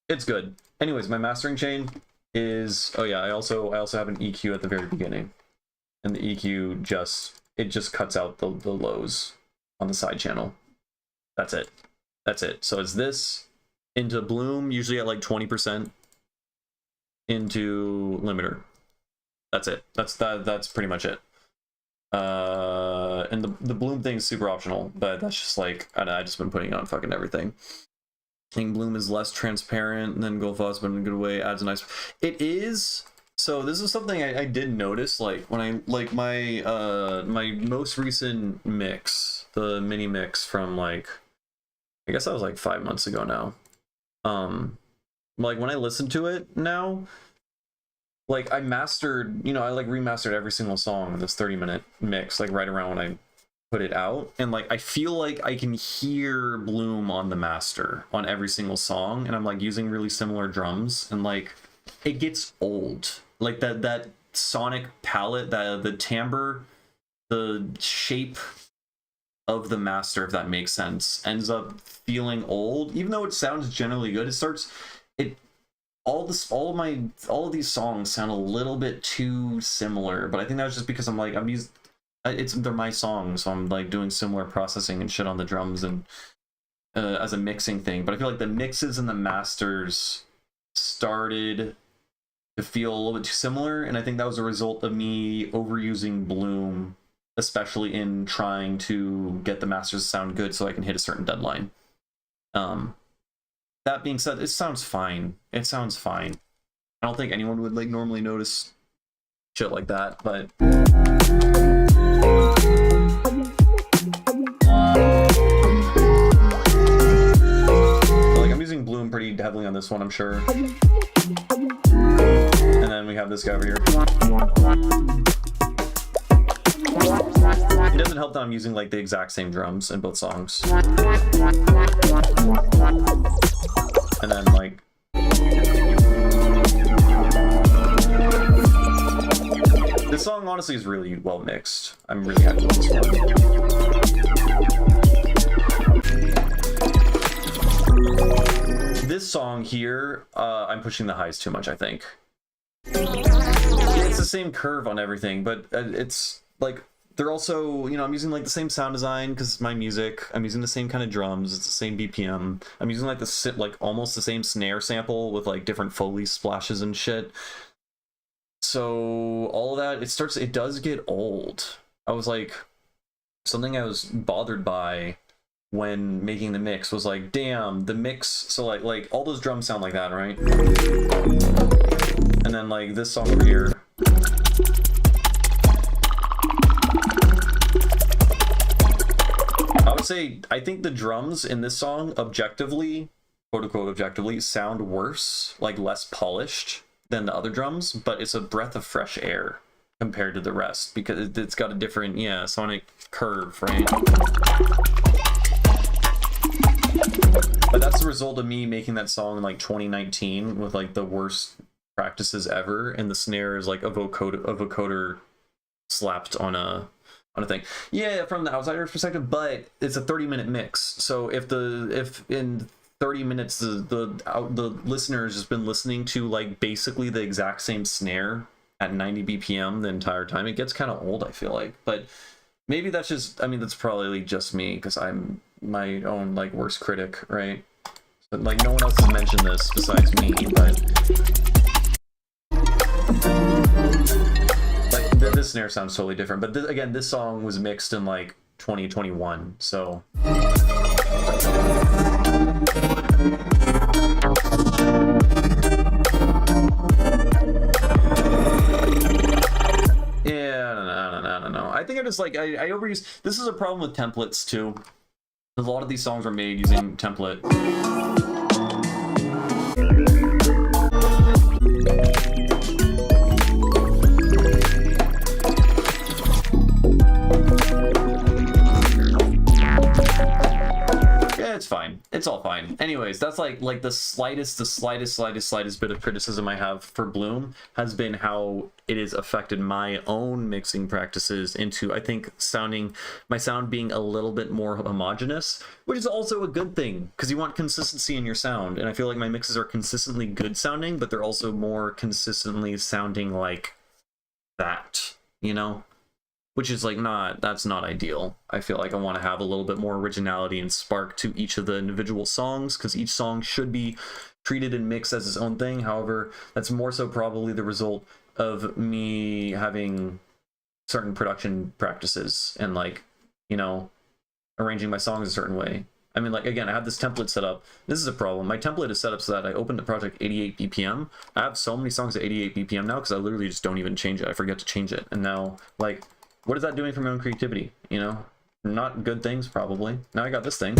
It's good. Anyways, my mastering chain is, oh yeah, I also have an EQ at the very beginning, and the EQ just cuts out the lows on the side channel. That's it. So it's this into Bloom, usually at like 20%, into limiter. That's it. That's pretty much it. And the Bloom thing is super optional, but that's just like, I just been putting it on fucking everything. I think Bloom is less transparent than Golfos, but in a good way, adds a nice... It is... So this is something I did notice, like, when I... Like, my my most recent mix, the mini mix from, like... I guess that was, like, 5 months ago now. Like, when I listen to it now, like, I mastered... You know, I, like, remastered every single song in this 30-minute mix, like, right around when I put it out, and like I feel like I can hear Bloom on the master on every single song, and I'm like using really similar drums, and like it gets old, like that sonic palette, the timbre, the shape of the master, if that makes sense, ends up feeling old, even though it sounds generally good. All of these songs sound a little bit too similar, but I think that was just because they're my songs, so I'm like doing similar processing and shit on the drums and as a mixing thing. But I feel like the mixes and the masters started to feel a little bit too similar, and I think that was a result of me overusing Bloom, especially in trying to get the masters to sound good so I can hit a certain deadline. That being said, it sounds fine. I don't think anyone would like normally notice shit like that, but like I'm using Bloom pretty heavily on this one, I'm sure. And then we have this guy over here. It doesn't help that I'm using like the exact same drums in both songs. And then like this song honestly is really well mixed. I'm really happy with this one. This song here, I'm pushing the highs too much, I think. It's the same curve on everything, but it's like they're also, you know, I'm using like the same sound design because it's my music. I'm using the same kind of drums. It's the same BPM. I'm using like almost the same snare sample with like different Foley splashes and shit. So all of that, it does get old. I was like, something I was bothered by when making the mix was like, damn, the mix. So like all those drums sound like that, right? And then like this song over here. I would say, I think the drums in this song objectively, quote unquote objectively, sound worse, like less polished than the other drums, but it's a breath of fresh air compared to the rest because it's got a different, yeah, sonic curve, right? But that's the result of me making that song in like 2019 with like the worst practices ever, and the snare is like a vocoder slapped on a thing. Yeah, from the outsider's perspective, but it's a 30-minute mix. So if in 30 minutes the listener has just been listening to like basically the exact same snare at 90 BPM the entire time, it gets kind of old, I feel like. But maybe that's just, I mean, that's probably just me because I'm my own like worst critic, right? But like no one else has mentioned this besides me, but like this snare sounds totally different. But again, this song was mixed in like 2021, so yeah, I don't know. I think I just like I overuse. This is a problem with templates too. A lot of these songs are made using template. Yeah, it's fine. It's all fine. Anyways, that's like the slightest bit of criticism I have for Bloom has been how it has affected my own mixing practices into, I think, my sound being a little bit more homogenous, which is also a good thing because you want consistency in your sound. And I feel like my mixes are consistently good sounding, but they're also more consistently sounding like that, you know? Which is like that's not ideal. I feel like I want to have a little bit more originality and spark to each of the individual songs because each song should be treated and mixed as its own thing. However, that's more so probably the result of me having certain production practices and like, you know, arranging my songs a certain way. I mean, like, again, I have this template set up. This is a problem. My template is set up so that I open the project 88 BPM. I have so many songs at 88 BPM now because I literally just don't even change it. I forget to change it. And now, like, what is that doing for my own creativity? You know, not good things, probably. Now I got this thing.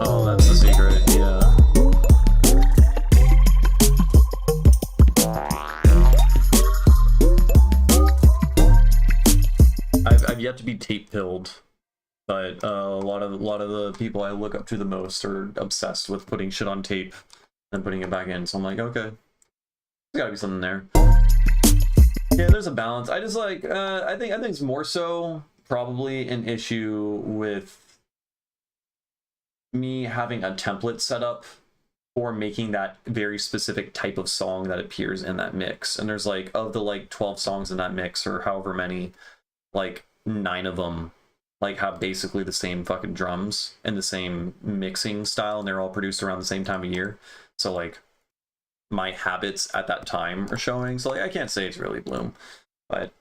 Oh, that's the secret, yeah. I've yet to be tape pilled. But a lot of the people I look up to the most are obsessed with putting shit on tape and putting it back in. So I'm like, okay, there's gotta be something there. Yeah, there's a balance. I just like I think it's more so probably an issue with me having a template set up for making that very specific type of song that appears in that mix. And there's like of the like 12 songs in that mix or however many, like 9 of them like have basically the same fucking drums and the same mixing style, and they're all produced around the same time of year. So like my habits at that time are showing. So like I can't say it's really Bloom, but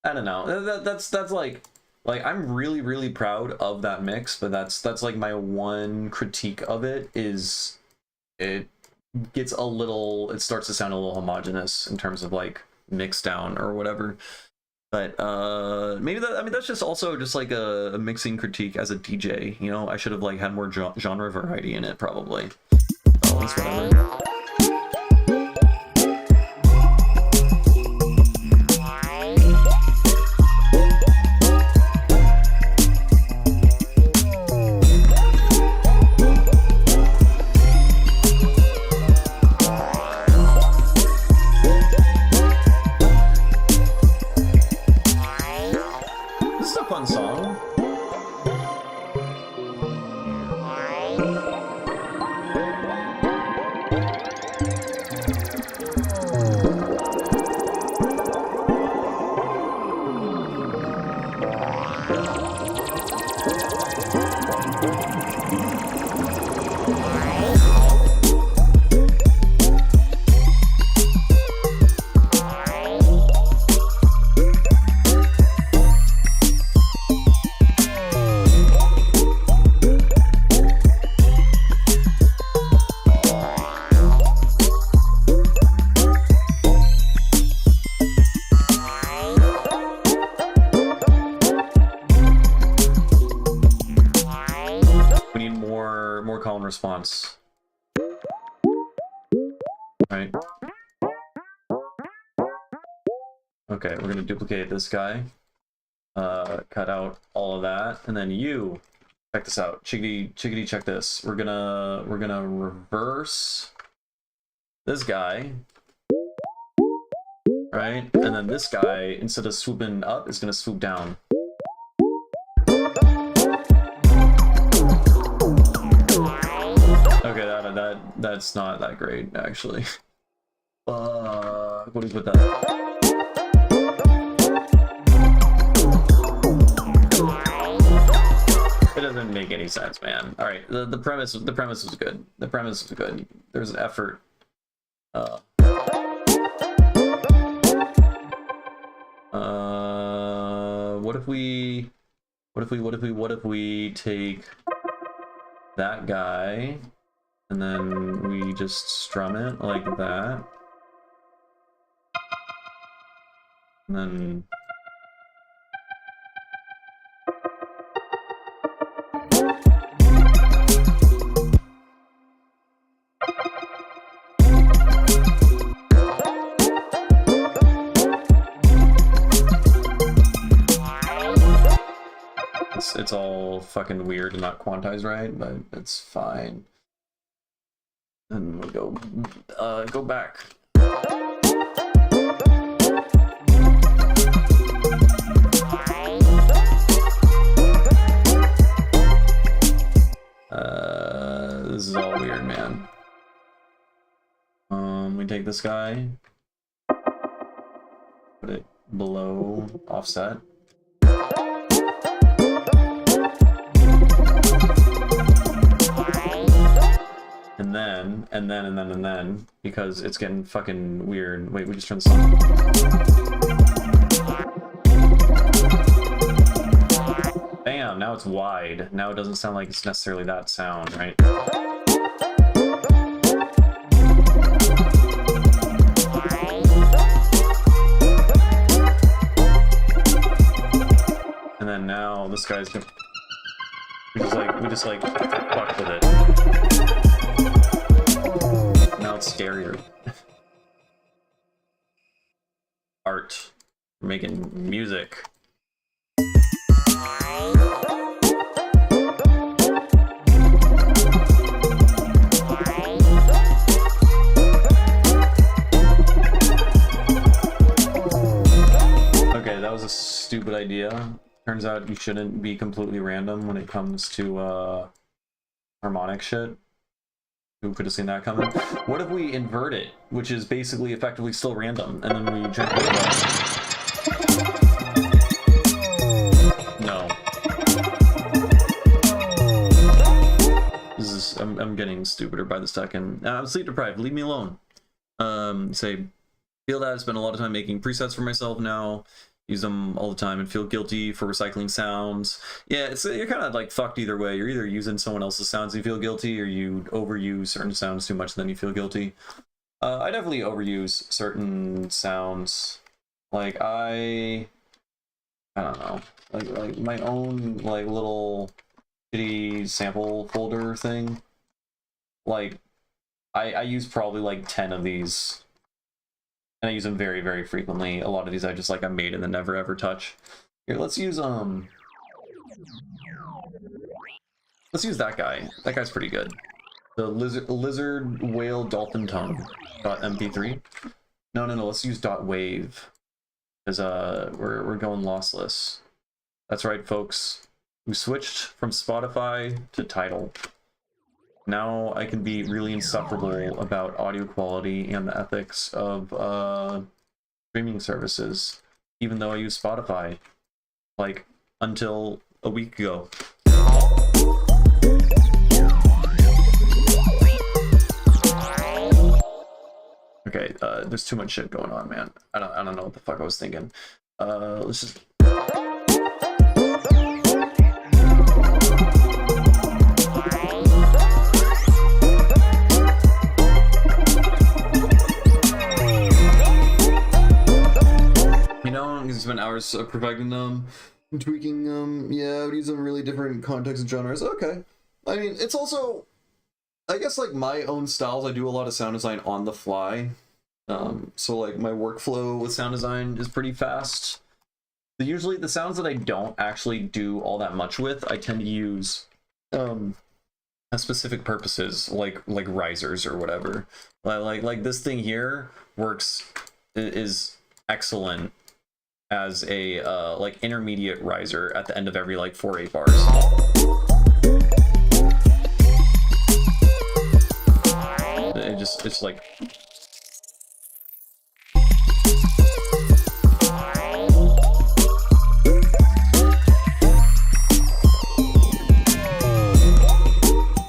I don't know. That's like I'm really proud of that mix, but that's like my one critique of it is it starts to sound a little homogenous in terms of like mix down or whatever. But maybe that, I mean, that's just also just like a mixing critique as a DJ. You know, I should have like had more genre variety in it, probably. Oh, that's whatever. This is a fun song. More call and response. Right. Okay, we're gonna duplicate this guy. Cut out all of that, and then you check this out. Chickadee, check this. We're gonna reverse this guy. Right? And then this guy, instead of swooping up, is gonna swoop down. Okay, that's not that great, actually. What do we put that? It doesn't make any sense, man. All right, the premise was good. The premise was good. There's an effort. What if we take that guy and then we just strum it like that, and then it's all fucking weird and not quantized right, but it's fine. And we'll go back. This is all weird, man. We take this guy, put it below offset. And then, because it's getting fucking weird. Wait, we just turned this on. Bam, now it's wide. Now it doesn't sound like it's necessarily that sound, right? And then now this guy's gonna... We just like fuck with it. Now it's scarier. Art. We're making music. Okay, that was a stupid idea. Turns out you shouldn't be completely random when it comes to harmonic shit. Who could have seen that coming? What if we invert it, which is basically effectively still random, and then we change it up? No. This is I'm getting stupider by the second. I'm sleep deprived. Leave me alone. Feel that I spend a lot of time making presets for myself now. Use them all the time and feel guilty for recycling sounds. Yeah, you're kind of like fucked either way. You're either using someone else's sounds and you feel guilty, or you overuse certain sounds too much and then you feel guilty. I definitely overuse certain sounds. Like I I don't know, like my own like little shitty sample folder thing. Like I use probably like 10 of these, and I use them very, very frequently. A lot of these I just like I made and then never ever touch. Here, let's use that guy. That guy's pretty good. The lizard whale dolphin tongue .mp3. No, let's use .wave, because we're going lossless. That's right, folks. We switched from Spotify to Tidal. Now I can be really insufferable about audio quality and the ethics of streaming services, even though I use Spotify, like, until a week ago. Okay, there's too much shit going on, man. I don't know what the fuck I was thinking. Let's just... You know, because it's been hours of perfecting them, tweaking them. Yeah, I would use them in really different contexts and genres. Okay. I mean, it's also... I guess, like, my own styles, I do a lot of sound design on the fly. So, like, my workflow with sound design is pretty fast. But usually, the sounds that I don't actually do all that much with, I tend to use specific purposes, like risers or whatever. Like this thing here is excellent as a, like, intermediate riser at the end of every, like, 4/8 bars. It's like...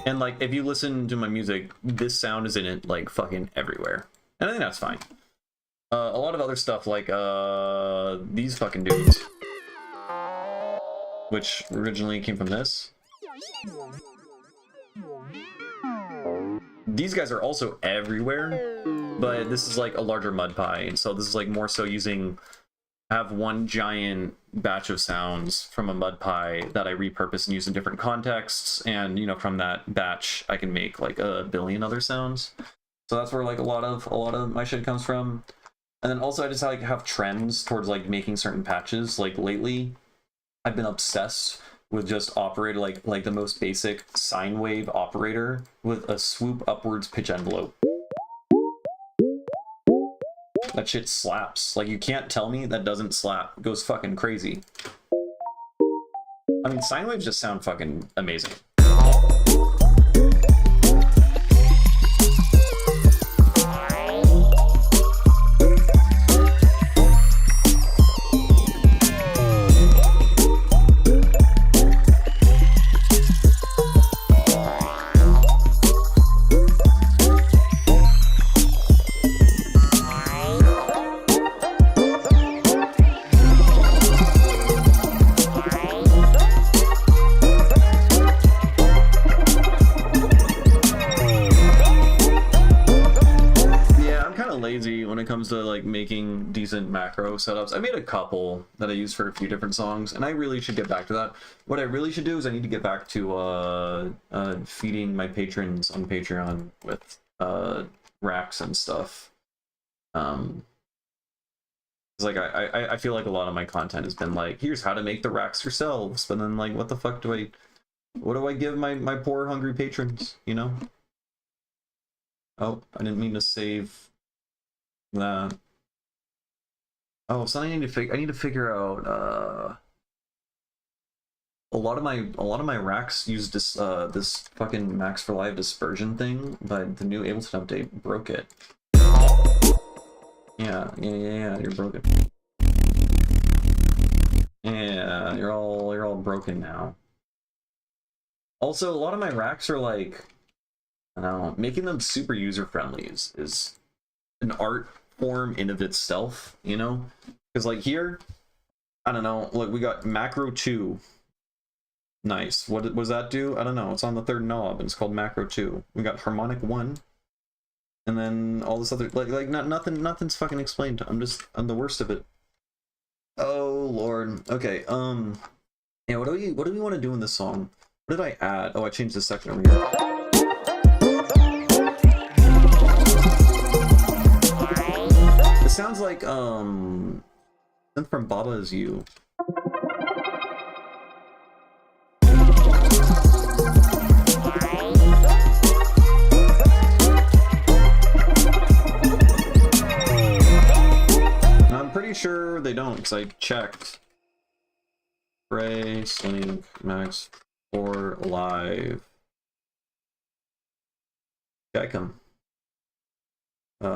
And, like, if you listen to my music, this sound is in it, like, fucking everywhere. And I think that's fine. A lot of other stuff, like, these fucking dudes, which originally came from this. These guys are also everywhere, but this is like a larger mud pie, and so this is like more so using... I have one giant batch of sounds from a mud pie that I repurpose and use in different contexts, and, you know, from that batch I can make like a billion other sounds. So that's where like a lot of my shit comes from. And then also I just like have trends towards like making certain patches. Like lately I've been obsessed with just operator, like the most basic sine wave operator with a swoop upwards pitch envelope. That shit slaps. Like, you can't tell me that doesn't slap. It goes fucking crazy. I mean, sine waves just sound fucking amazing. To like making decent macro setups. I made a couple that I use for a few different songs, and I really should get back to that. What I really should do is I need to get back to feeding my patrons on Patreon with racks and stuff. It's like I feel like a lot of my content has been like, here's how to make the racks yourselves, but then like, what the fuck do I give my poor hungry patrons, you know? Oh, I didn't mean to save that. Oh, so I need to figure out a lot of my racks use this fucking Max for Live dispersion thing, but the new Ableton update broke it. Yeah, you're broken. Yeah, you're all broken now. Also, a lot of my racks are like, I don't know, making them super user friendly is an art form in of itself, you know? Because like here, I don't know, look, we got macro 2. Nice. What does that do? I don't know. It's on the third knob and it's called macro 2. We got harmonic 1. And then all this other, like nothing's fucking explained. I'm the worst of it. Oh, Lord. Okay, yeah, what do we want to do in this song? What did I add? Oh, I changed the section over here. It sounds like something from Baba Is You. I'm pretty sure they don't, because I checked. Ray, Slink, Max, 4, Live. Check them. I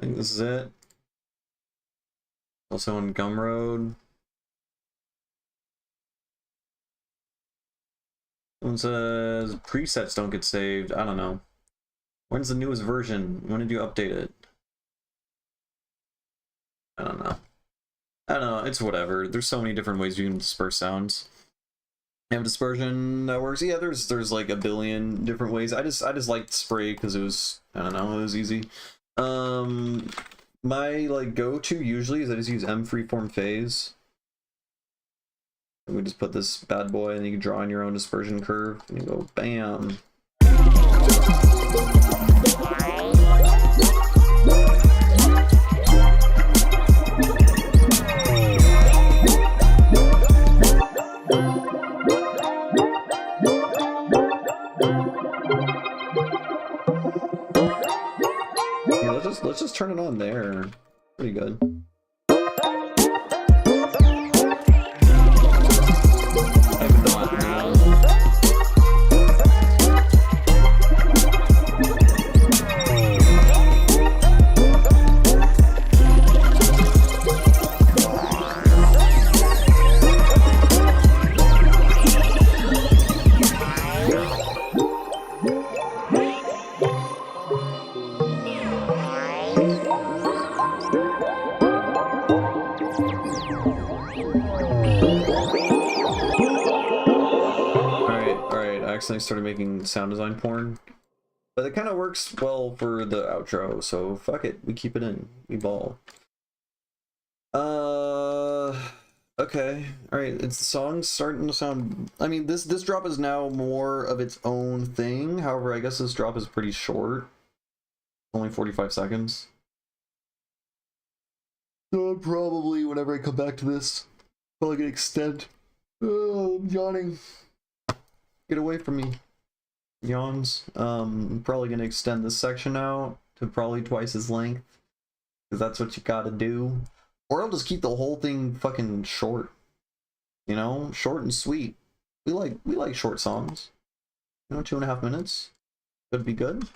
think this is it. Also on Gumroad. One says presets don't get saved. I don't know. When's the newest version? When did you update it? I don't know. I don't know. It's whatever. There's so many different ways you can disperse sounds. You have dispersion that works. Yeah, there's like a billion different ways. I just liked spray because it was, I don't know, it was easy. My like go-to usually is I just use M freeform phase. And we just put this bad boy and you can draw in your own dispersion curve and you go bam. Yeah, let's just turn it on there. Pretty good. I started making sound design porn, but it kind of works well for the outro, so fuck it, we keep it in, we ball. Okay, all right, it's the song's starting to sound, I mean, this drop is now more of its own thing. However, I guess this drop is pretty short, only 45 seconds. So probably whenever I come back to this, probably gonna extend. Oh, I'm yawning. Get away from me, yawns. I'm probably gonna extend this section out to probably twice its length, because that's what you gotta do. Or I'll just keep the whole thing fucking short, you know, short and sweet. We like short songs, you know, 2.5 minutes could be good.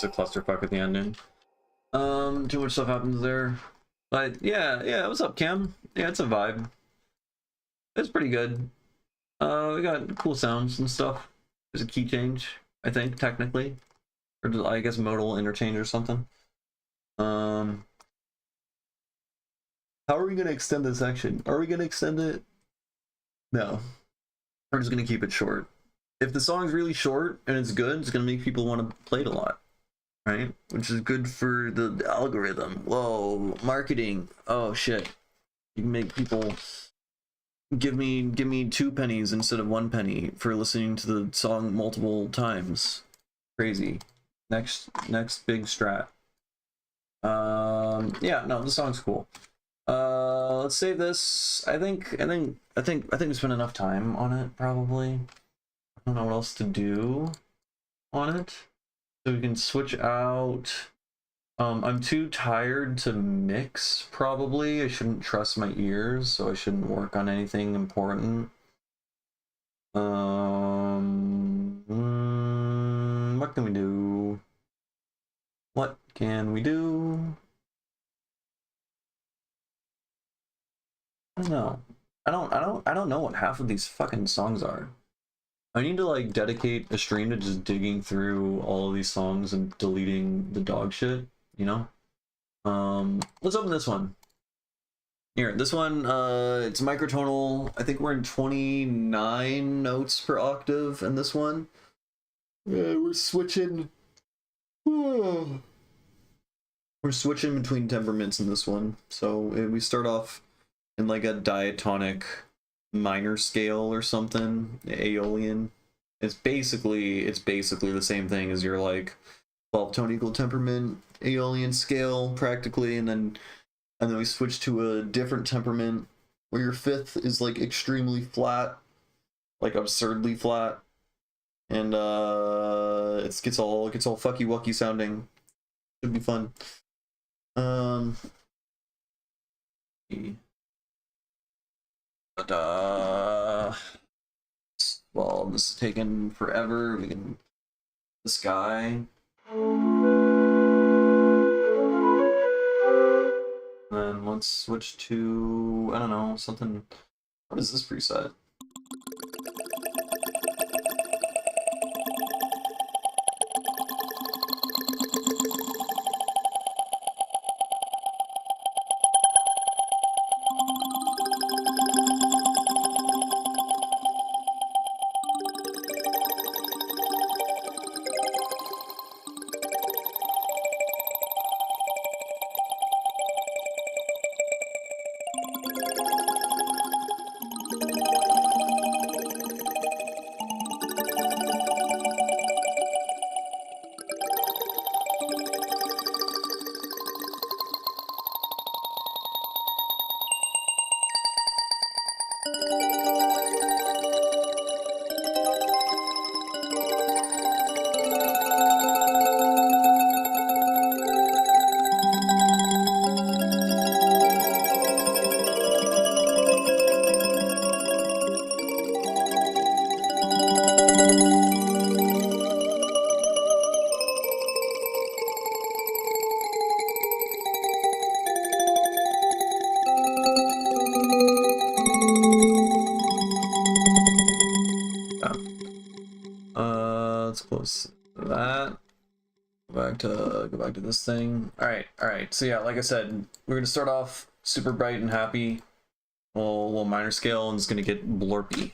it's a clusterfuck at the ending. Too much stuff happens there. But yeah, what's up, Cam? Yeah, it's a vibe. It's pretty good. We got cool sounds and stuff. There's a key change, I think, technically. Or I guess modal interchange or something. How are we gonna extend this section? Are we gonna extend it? No. We're just gonna keep it short. If the song's really short and it's good, it's gonna make people want to play it a lot. Right? Which is good for the algorithm. Whoa, marketing. Oh shit. You can make people give me 2 pennies instead of 1 penny for listening to the song multiple times. Crazy. Next big strat. Yeah, no, the song's cool. Let's save this. I think we spent enough time on it, probably. I don't know what else to do on it. So we can switch out. I'm too tired to mix, probably. I shouldn't trust my ears, so I shouldn't work on anything important. What can we do? What can we do? I don't know. I don't know what half of these fucking songs are. I need to like dedicate a stream to just digging through all of these songs and deleting the dog shit, you know? Let's open this one. Here, this one, it's microtonal. I think we're in 29 notes per octave in this one. We're switching. We're switching between temperaments in this one. So we start off in like a diatonic minor scale or something, Aeolian. It's basically the same thing as your like 12 tone equal temperament Aeolian scale practically, and then we switch to a different temperament where your 5th is like extremely flat, like absurdly flat, and it gets all fucky wucky sounding. Should be fun. But well, this is taking forever. We can this guy. Then let's switch to, I don't know, something. What is this preset? Let's close that. Go back to this thing. All right. So yeah, like I said, we're gonna start off super bright and happy, a little minor scale, and it's gonna get blurpy.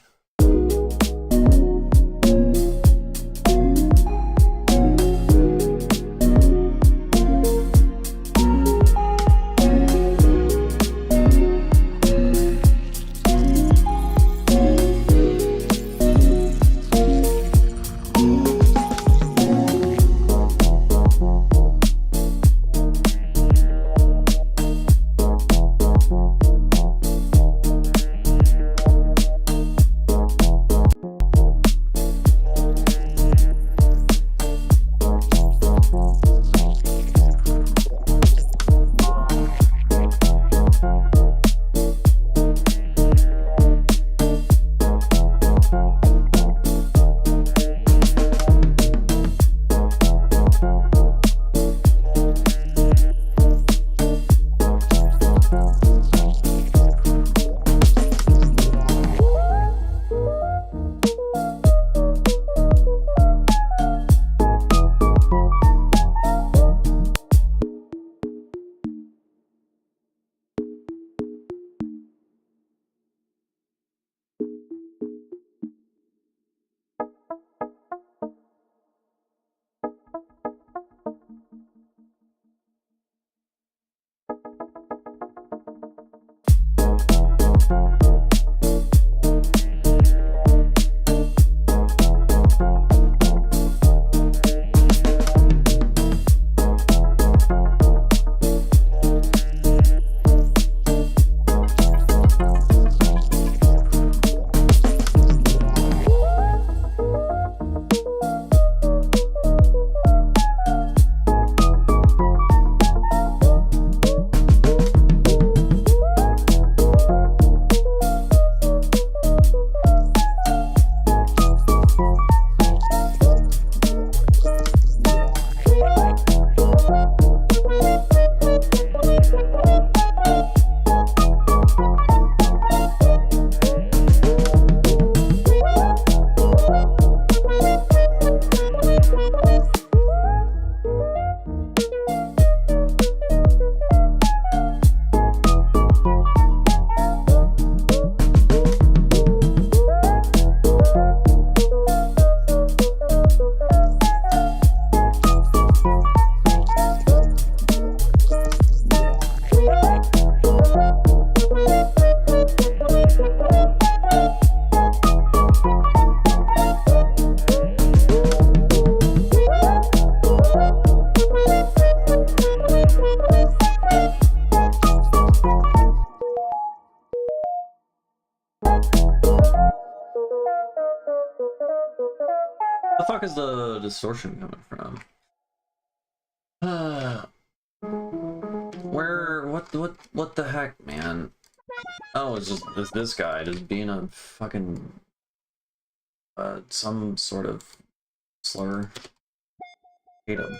the distortion coming from? What the heck, man? Oh, it's just this guy just being a fucking some sort of slur. Hate him.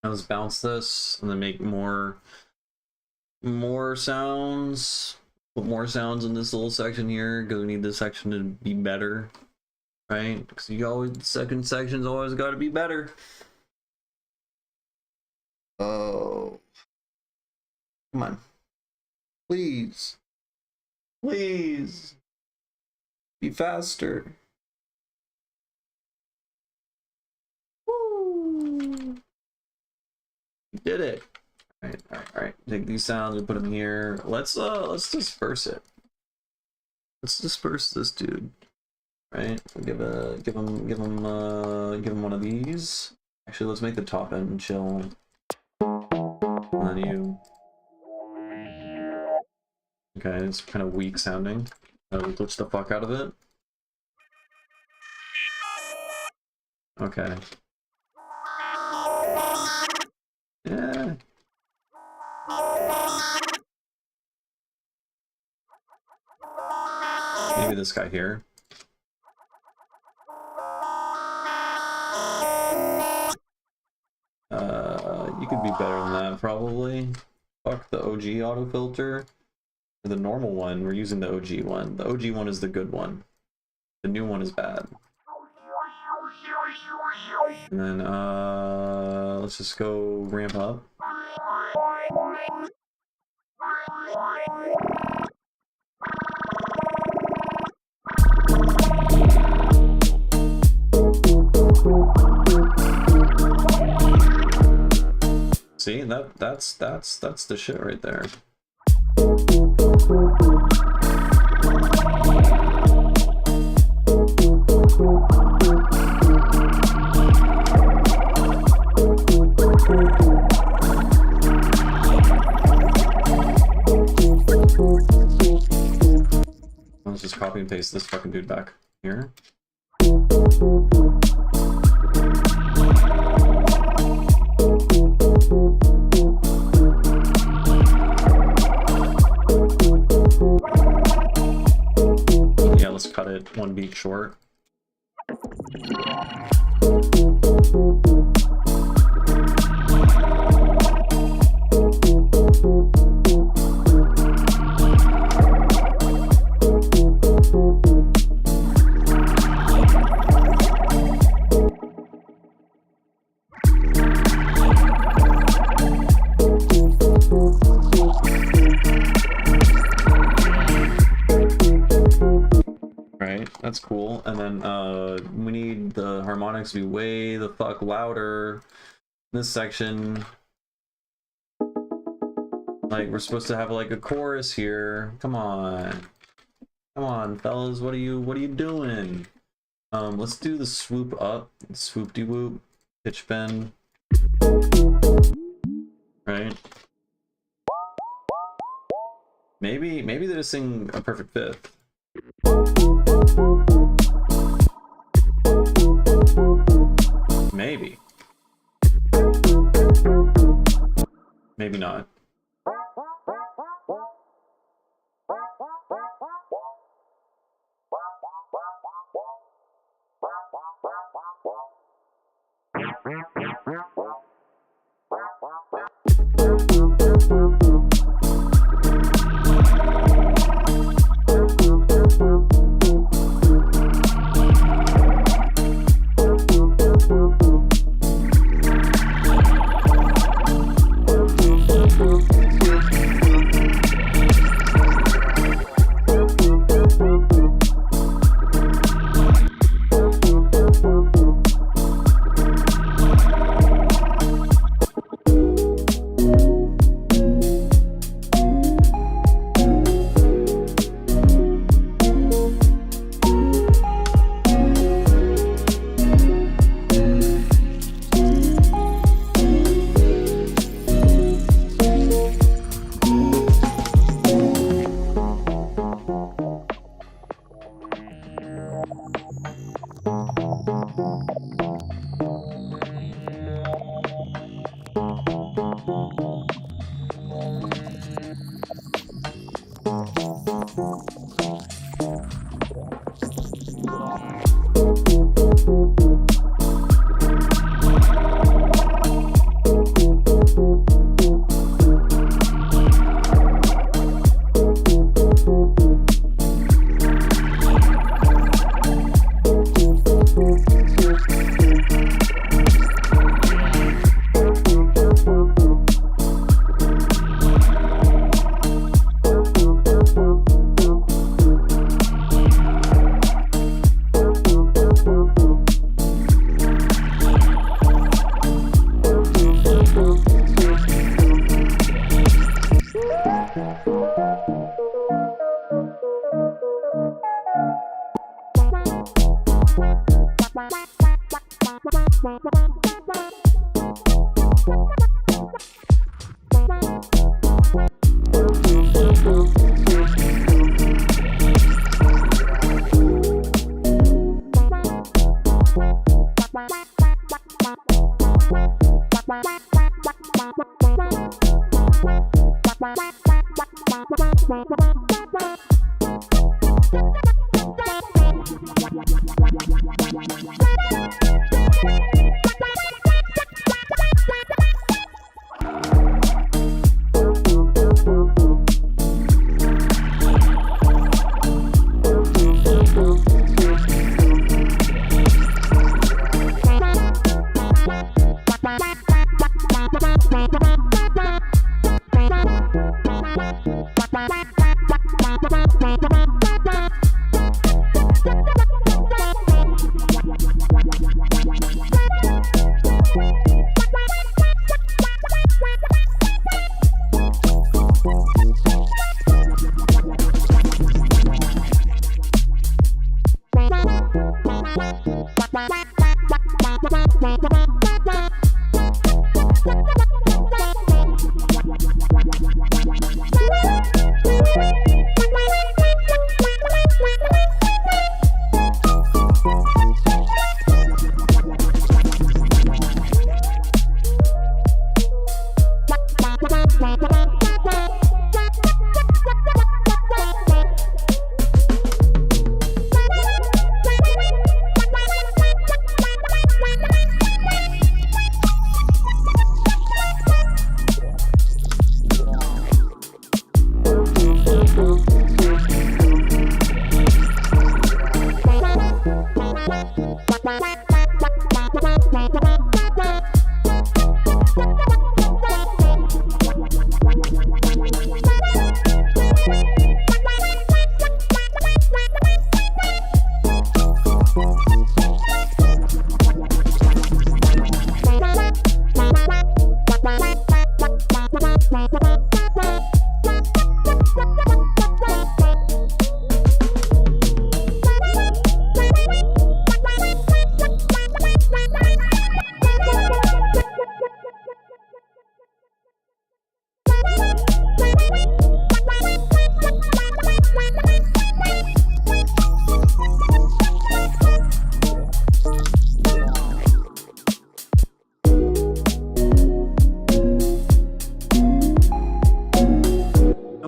Let's bounce this and then make more sounds. Put more sounds in this little section here because we need this section to be better, right? Because you always, the second section's always got to be better. Oh, come on, please, please, be faster. Woo. You did it. All right. Take these sounds and put them here. Let's disperse it. Let's disperse this dude. Right? Give him one of these. Actually, let's make the top end chill. And then you. Okay, it's kind of weak sounding. Glitch the fuck out of it. Okay. Yeah. Maybe this guy here. You could be better than that, probably. Fuck the OG autofilter. Or the normal one, we're using the OG one. The OG one is the good one. The new one is bad. And then, let's just go ramp up. See, that's the shit right there. Let's just copy and paste this fucking dude back here. one beat short. Right, that's cool. And then we need the harmonics to be way the fuck louder in this section. Like, we're supposed to have like a chorus here. Come on. Come on, fellas, what are you doing? Let's do the swoop up, swoop de whoop, pitch bend. Right? Maybe they just sing a perfect fifth. Maybe. Maybe not.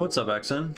What's up, Exon?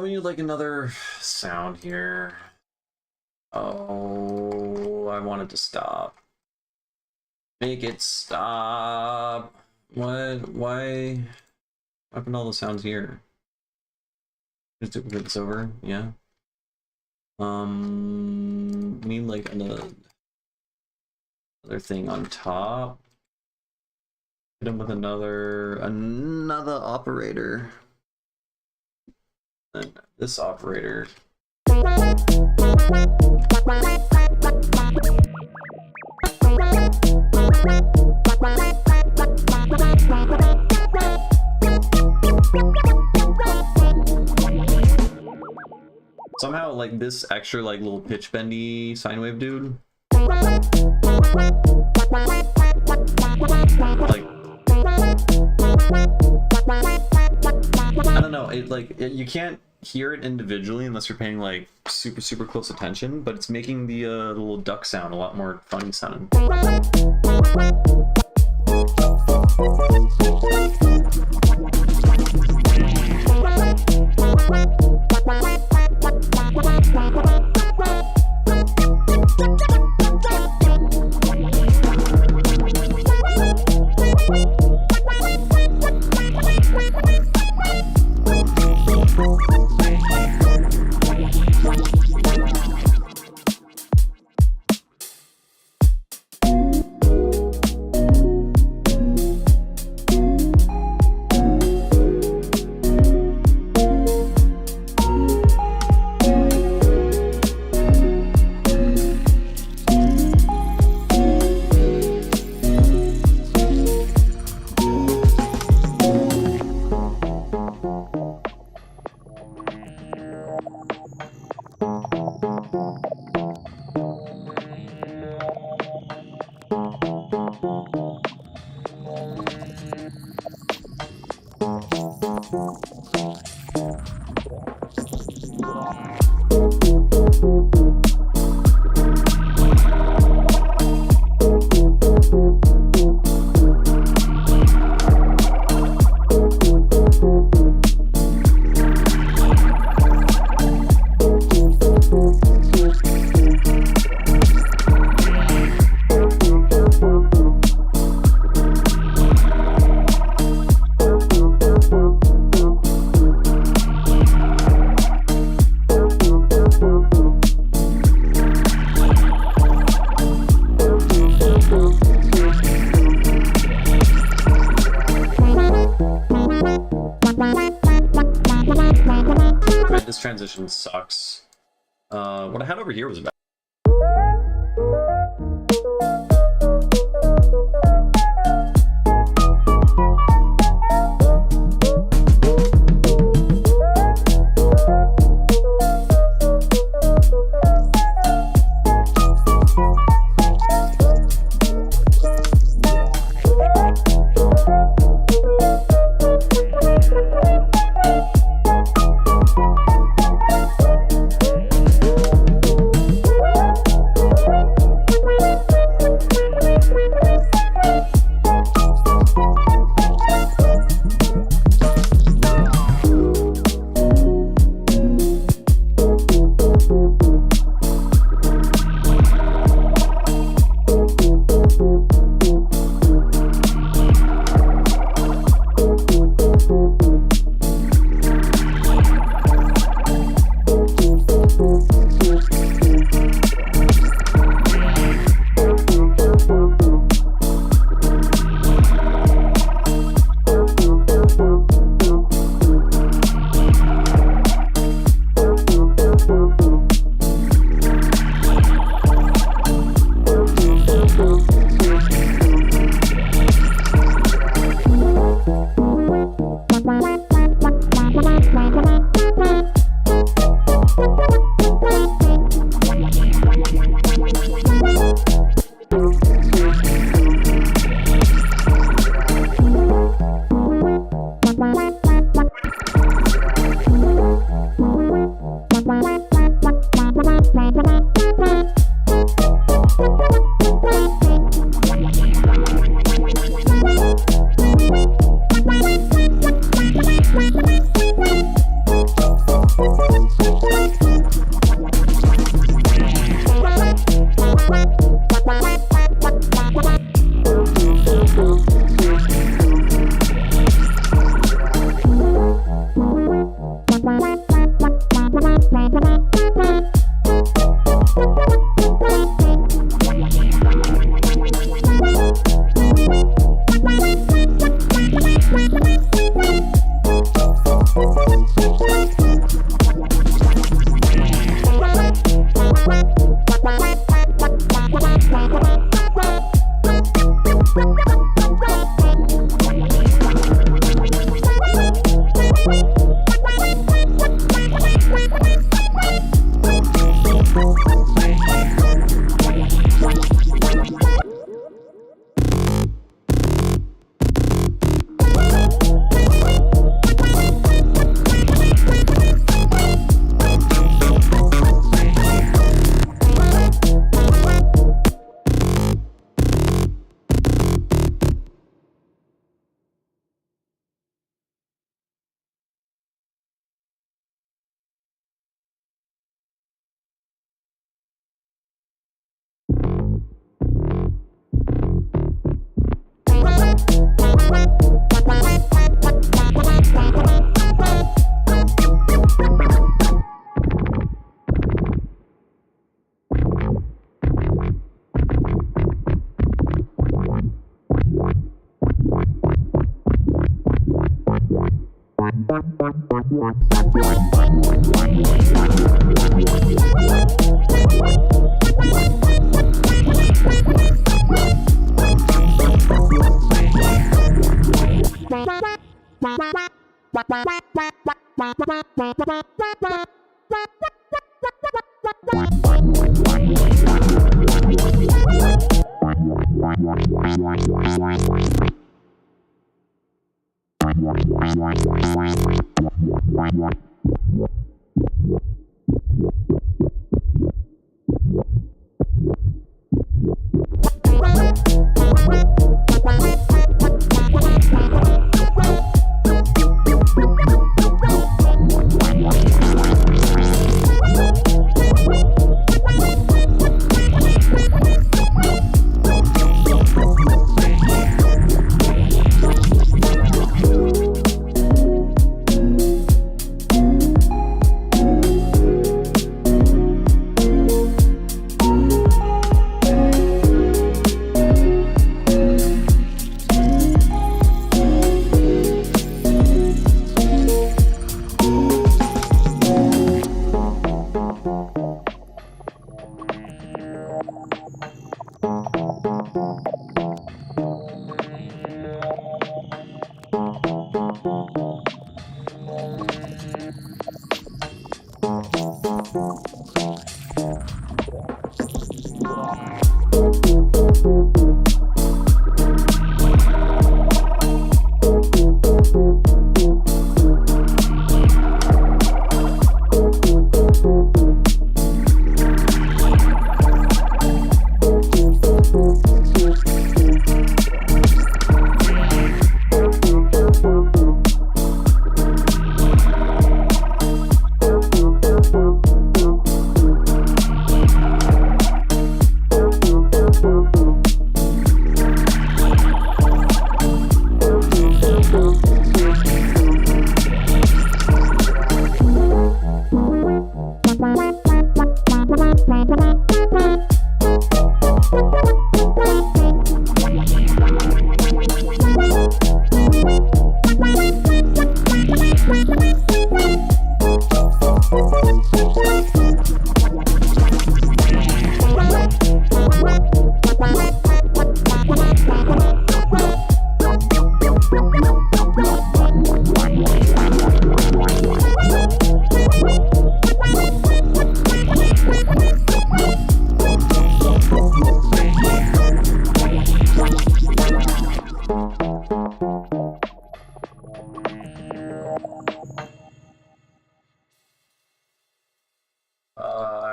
We need like another sound here. Oh, I wanted to stop. Make it stop. What? Why? What happened to all the sounds here? Just duplicate this over. Yeah. Need like another thing on top. Hit him with another operator. And this operator. Somehow, like, this extra, like, little pitch bendy sine wave dude. Like, I don't know, you can't hear it individually unless you're paying, like, super close attention, but it's making the little duck sound a lot more funny sounding. This transition sucks. What I had over here was bad.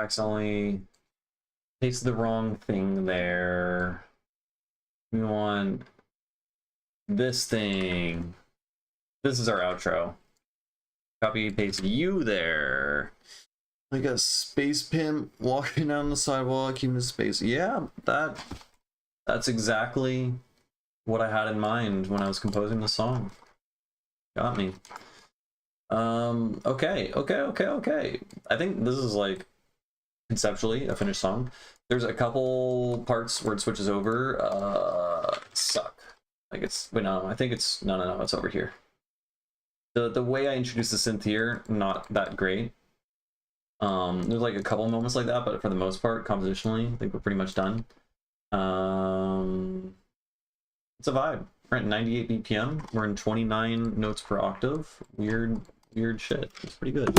Accidentally pasted the wrong thing there. We want this thing. This is our outro. Copy paste you there. Like a space pimp walking down the sidewalk, keeping his space. Yeah, that's exactly what I had in mind when I was composing the song. Got me. Okay. I think this is like conceptually a finished song. There's a couple parts where it switches over. Suck. Like it's no, I think it's no, it's over here. The way I introduced the synth here, not that great. There's like a couple moments like that, but for the most part, compositionally, I think we're pretty much done. It's a vibe. We're at 98 BPM. We're in 29 notes per octave. Weird shit. It's pretty good.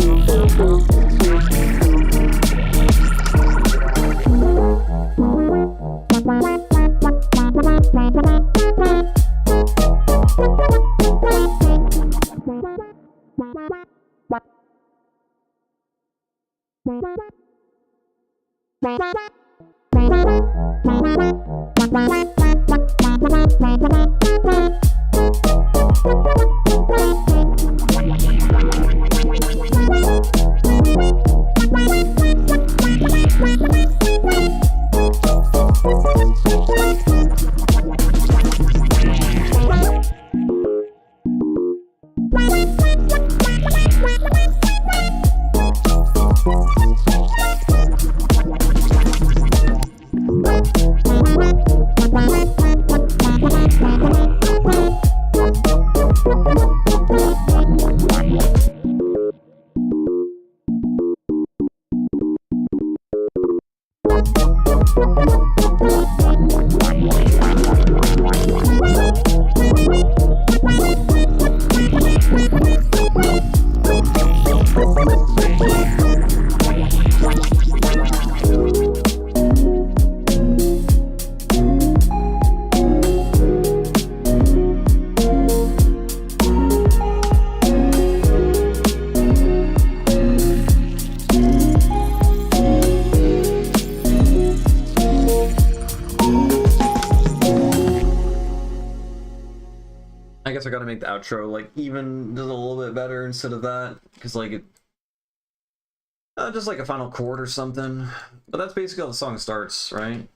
I guess I gotta make the outro like even just a little bit better instead of that, because like it just like a final chord or something. But that's basically how the song starts, right?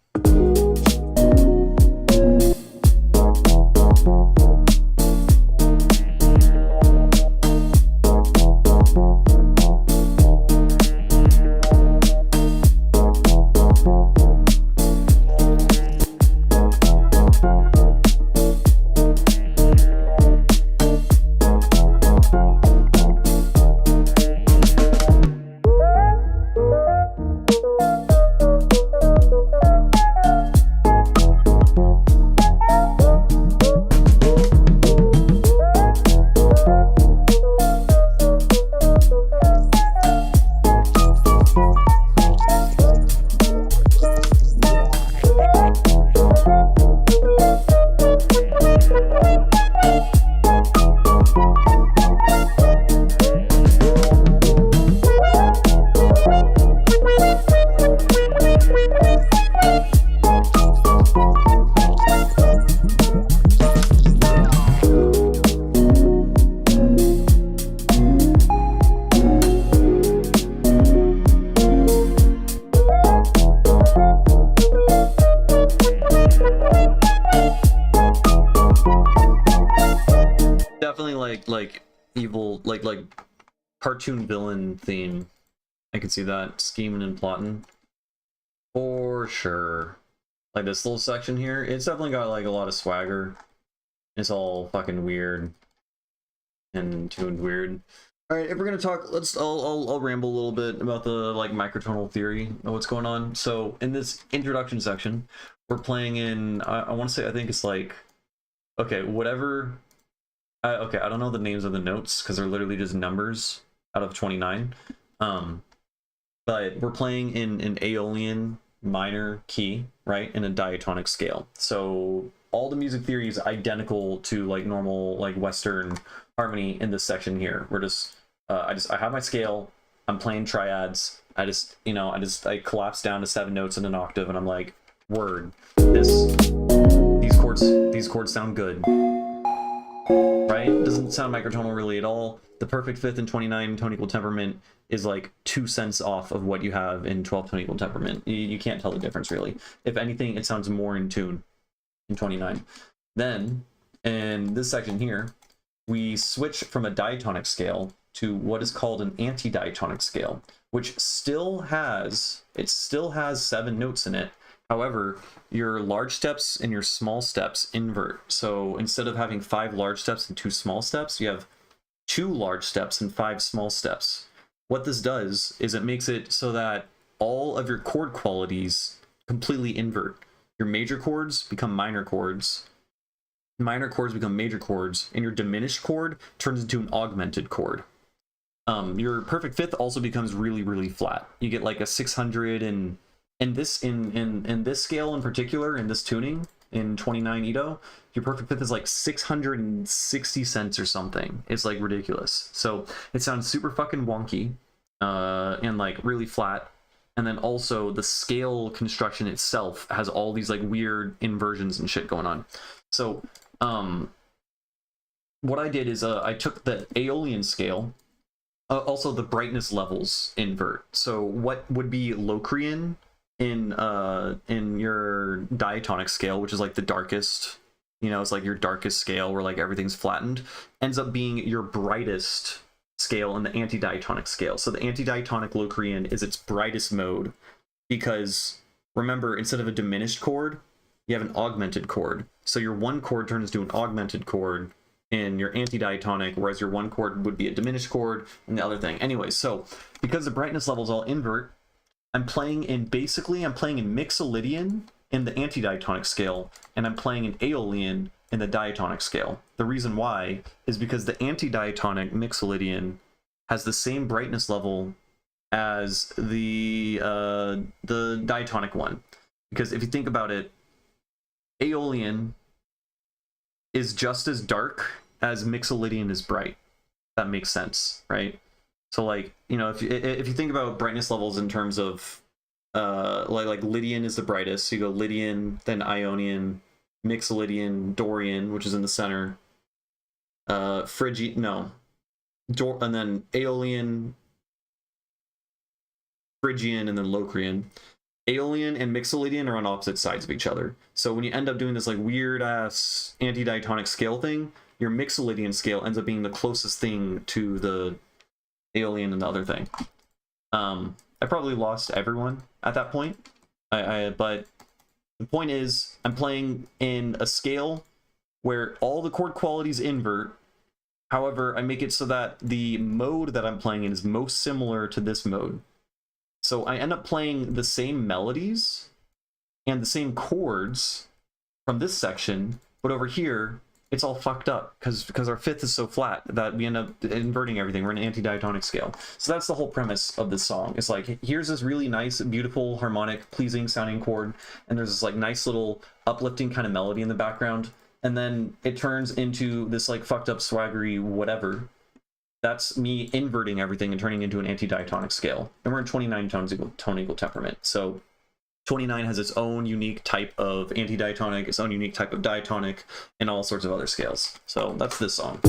Definitely like evil, like cartoon villain theme. I can see that, scheming and plotting for sure. Like this little section here, it's definitely got like a lot of swagger. It's all fucking weird and tuned weird. All right, if we're gonna talk, I'll ramble a little bit about the like microtonal theory of what's going on. So in this introduction section, we're playing in I want to say, I think it's like, okay, whatever. Okay, I don't know the names of the notes because they're literally just numbers out of 29. But we're playing in an Aeolian minor key, right, in a diatonic scale. So all the music theory is identical to like normal like Western harmony in this section here. We're just I have my scale. I'm playing triads. I collapse down to 7 notes in an octave, and I'm like, word. These chords sound good. Right? Doesn't sound microtonal really at all. The perfect fifth in 29 tone equal temperament is like 2 cents off of what you have in 12 tone equal temperament. You can't tell the difference really. If anything, it sounds more in tune in 29. Then in this section here, we switch from a diatonic scale to what is called an anti-diatonic scale, which still has 7 notes in it. However, your large steps and your small steps invert. So instead of having 5 large steps and 2 small steps, you have 2 large steps and 5 small steps. What this does is it makes it so that all of your chord qualities completely invert. Your major chords become minor chords, minor chords become major chords, and your diminished chord turns into an augmented chord. Your perfect fifth also becomes really, really flat. You get like a 600 and in this scale in particular, in this tuning, in 29 Ito, your perfect fifth is like 660 cents or something. It's like ridiculous. So it sounds super fucking wonky and like really flat. And then also the scale construction itself has all these like weird inversions and shit going on. So what I did is I took the Aeolian scale, also the brightness levels invert. So what would be Locrian in your diatonic scale, which is like the darkest, it's like your darkest scale where like everything's flattened, ends up being your brightest scale in the anti-diatonic scale. So the anti-diatonic Locrian is its brightest mode because remember, instead of a diminished chord, you have an augmented chord. So your one chord turns to an augmented chord in your anti-diatonic, whereas your one chord would be a diminished chord and the other thing. Anyway, so because the brightness levels all invert, I'm playing in Mixolydian in the antidiatonic scale, and I'm playing in Aeolian in the diatonic scale. The reason why is because the antidiatonic Mixolydian has the same brightness level as the diatonic one. Because if you think about it, Aeolian is just as dark as Mixolydian is bright. That makes sense, right? So like, you know, if you think about brightness levels in terms of like Lydian is the brightest, so you go Lydian, then Ionian, Mixolydian, Dorian, which is in the center, Phrygian, and then Aeolian, Phrygian, and then Locrian. Aeolian and Mixolydian are on opposite sides of each other. So when you end up doing this like weird ass antidiatonic scale thing, your Mixolydian scale ends up being the closest thing to the Aeolian and the other thing. I probably lost everyone at that point. But the point is, I'm playing in a scale where all the chord qualities invert. However, I make it so that the mode that I'm playing in is most similar to this mode. So I end up playing the same melodies and the same chords from this section, but over here, it's all fucked up because our fifth is so flat that we end up inverting everything. We're in an antidiatonic scale. So that's the whole premise of this song. It's like, here's this really nice, beautiful, harmonic, pleasing sounding chord, and there's this like nice little uplifting kind of melody in the background, and then it turns into this like fucked up swaggery whatever. That's me inverting everything and turning into an antidiatonic scale. And we're in 29 tones equal tone equal temperament. So 29 has its own unique type of antidiatonic, its own unique type of diatonic, and all sorts of other scales. So that's this song.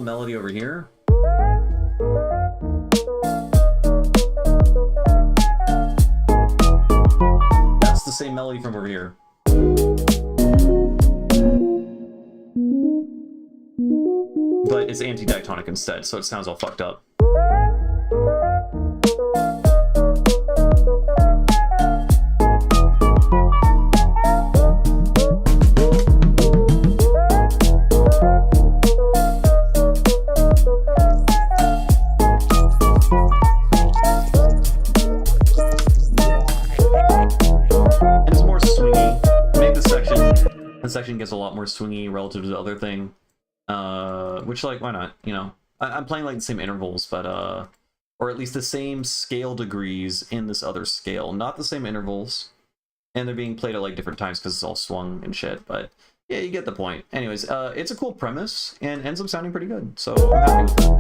Melody over here. That's the same melody from over here. But it's antidiatonic instead, so it sounds all fucked up. Section gets a lot more swingy relative to the other thing, which, like, why not? You know, I'm playing like the same intervals, but or at least the same scale degrees in this other scale, not the same intervals, and they're being played at like different times because it's all swung and shit. But yeah, you get the point. Anyways, it's a cool premise and ends up sounding pretty good, so I'm happy with it.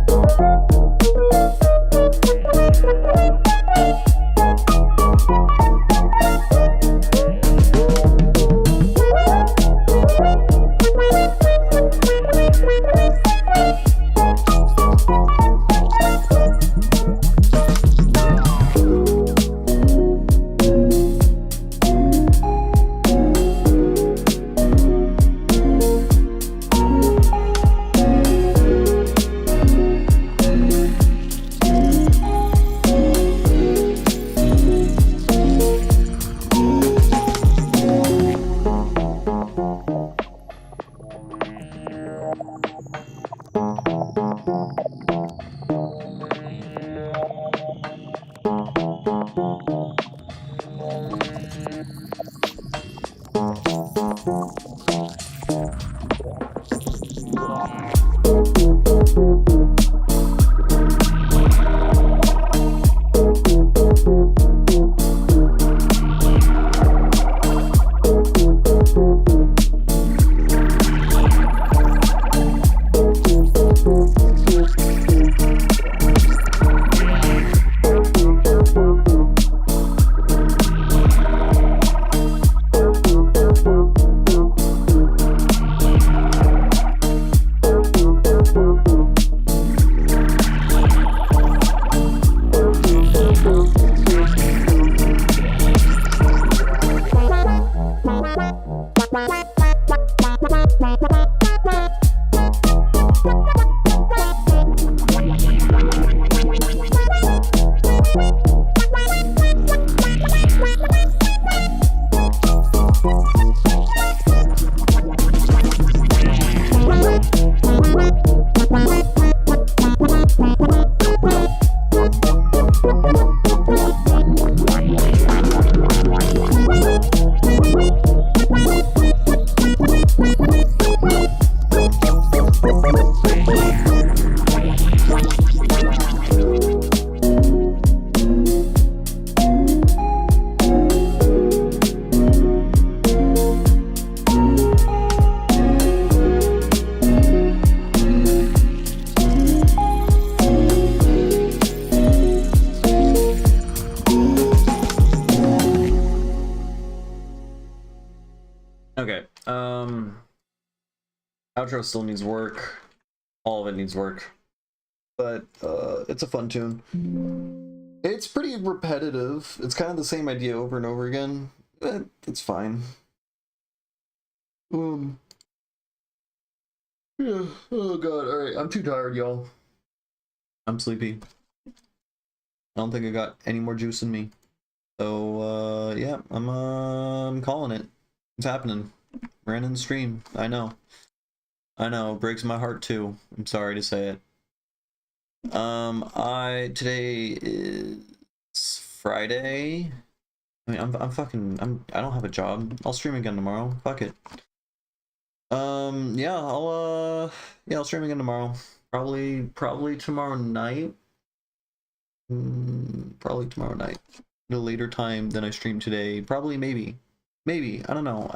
Okay. Outro still needs work. All of it needs work. But it's a fun tune. It's pretty repetitive. It's kind of the same idea over and over again. But it's fine. Yeah. Oh god. All right. I'm too tired, y'all. I'm sleepy. I don't think I got any more juice in me. So yeah, I'm calling it. It's happening. We're ending the stream. I know. I know. It breaks my heart too. I'm sorry to say it. Today is Friday. I mean, I don't have a job. I'll stream again tomorrow. Fuck it. Yeah, I'll stream again tomorrow. Probably tomorrow night. Probably tomorrow night. At a later time than I streamed today. Probably, maybe. I don't know.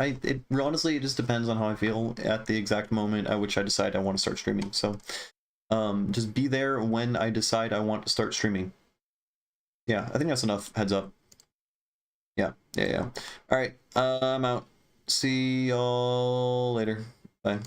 Honestly, it just depends on how I feel at the exact moment at which I decide I want to start streaming. So, just be there when I decide I want to start streaming. Yeah, I think that's enough heads up. Yeah. All right, I'm out. See y'all later. Bye.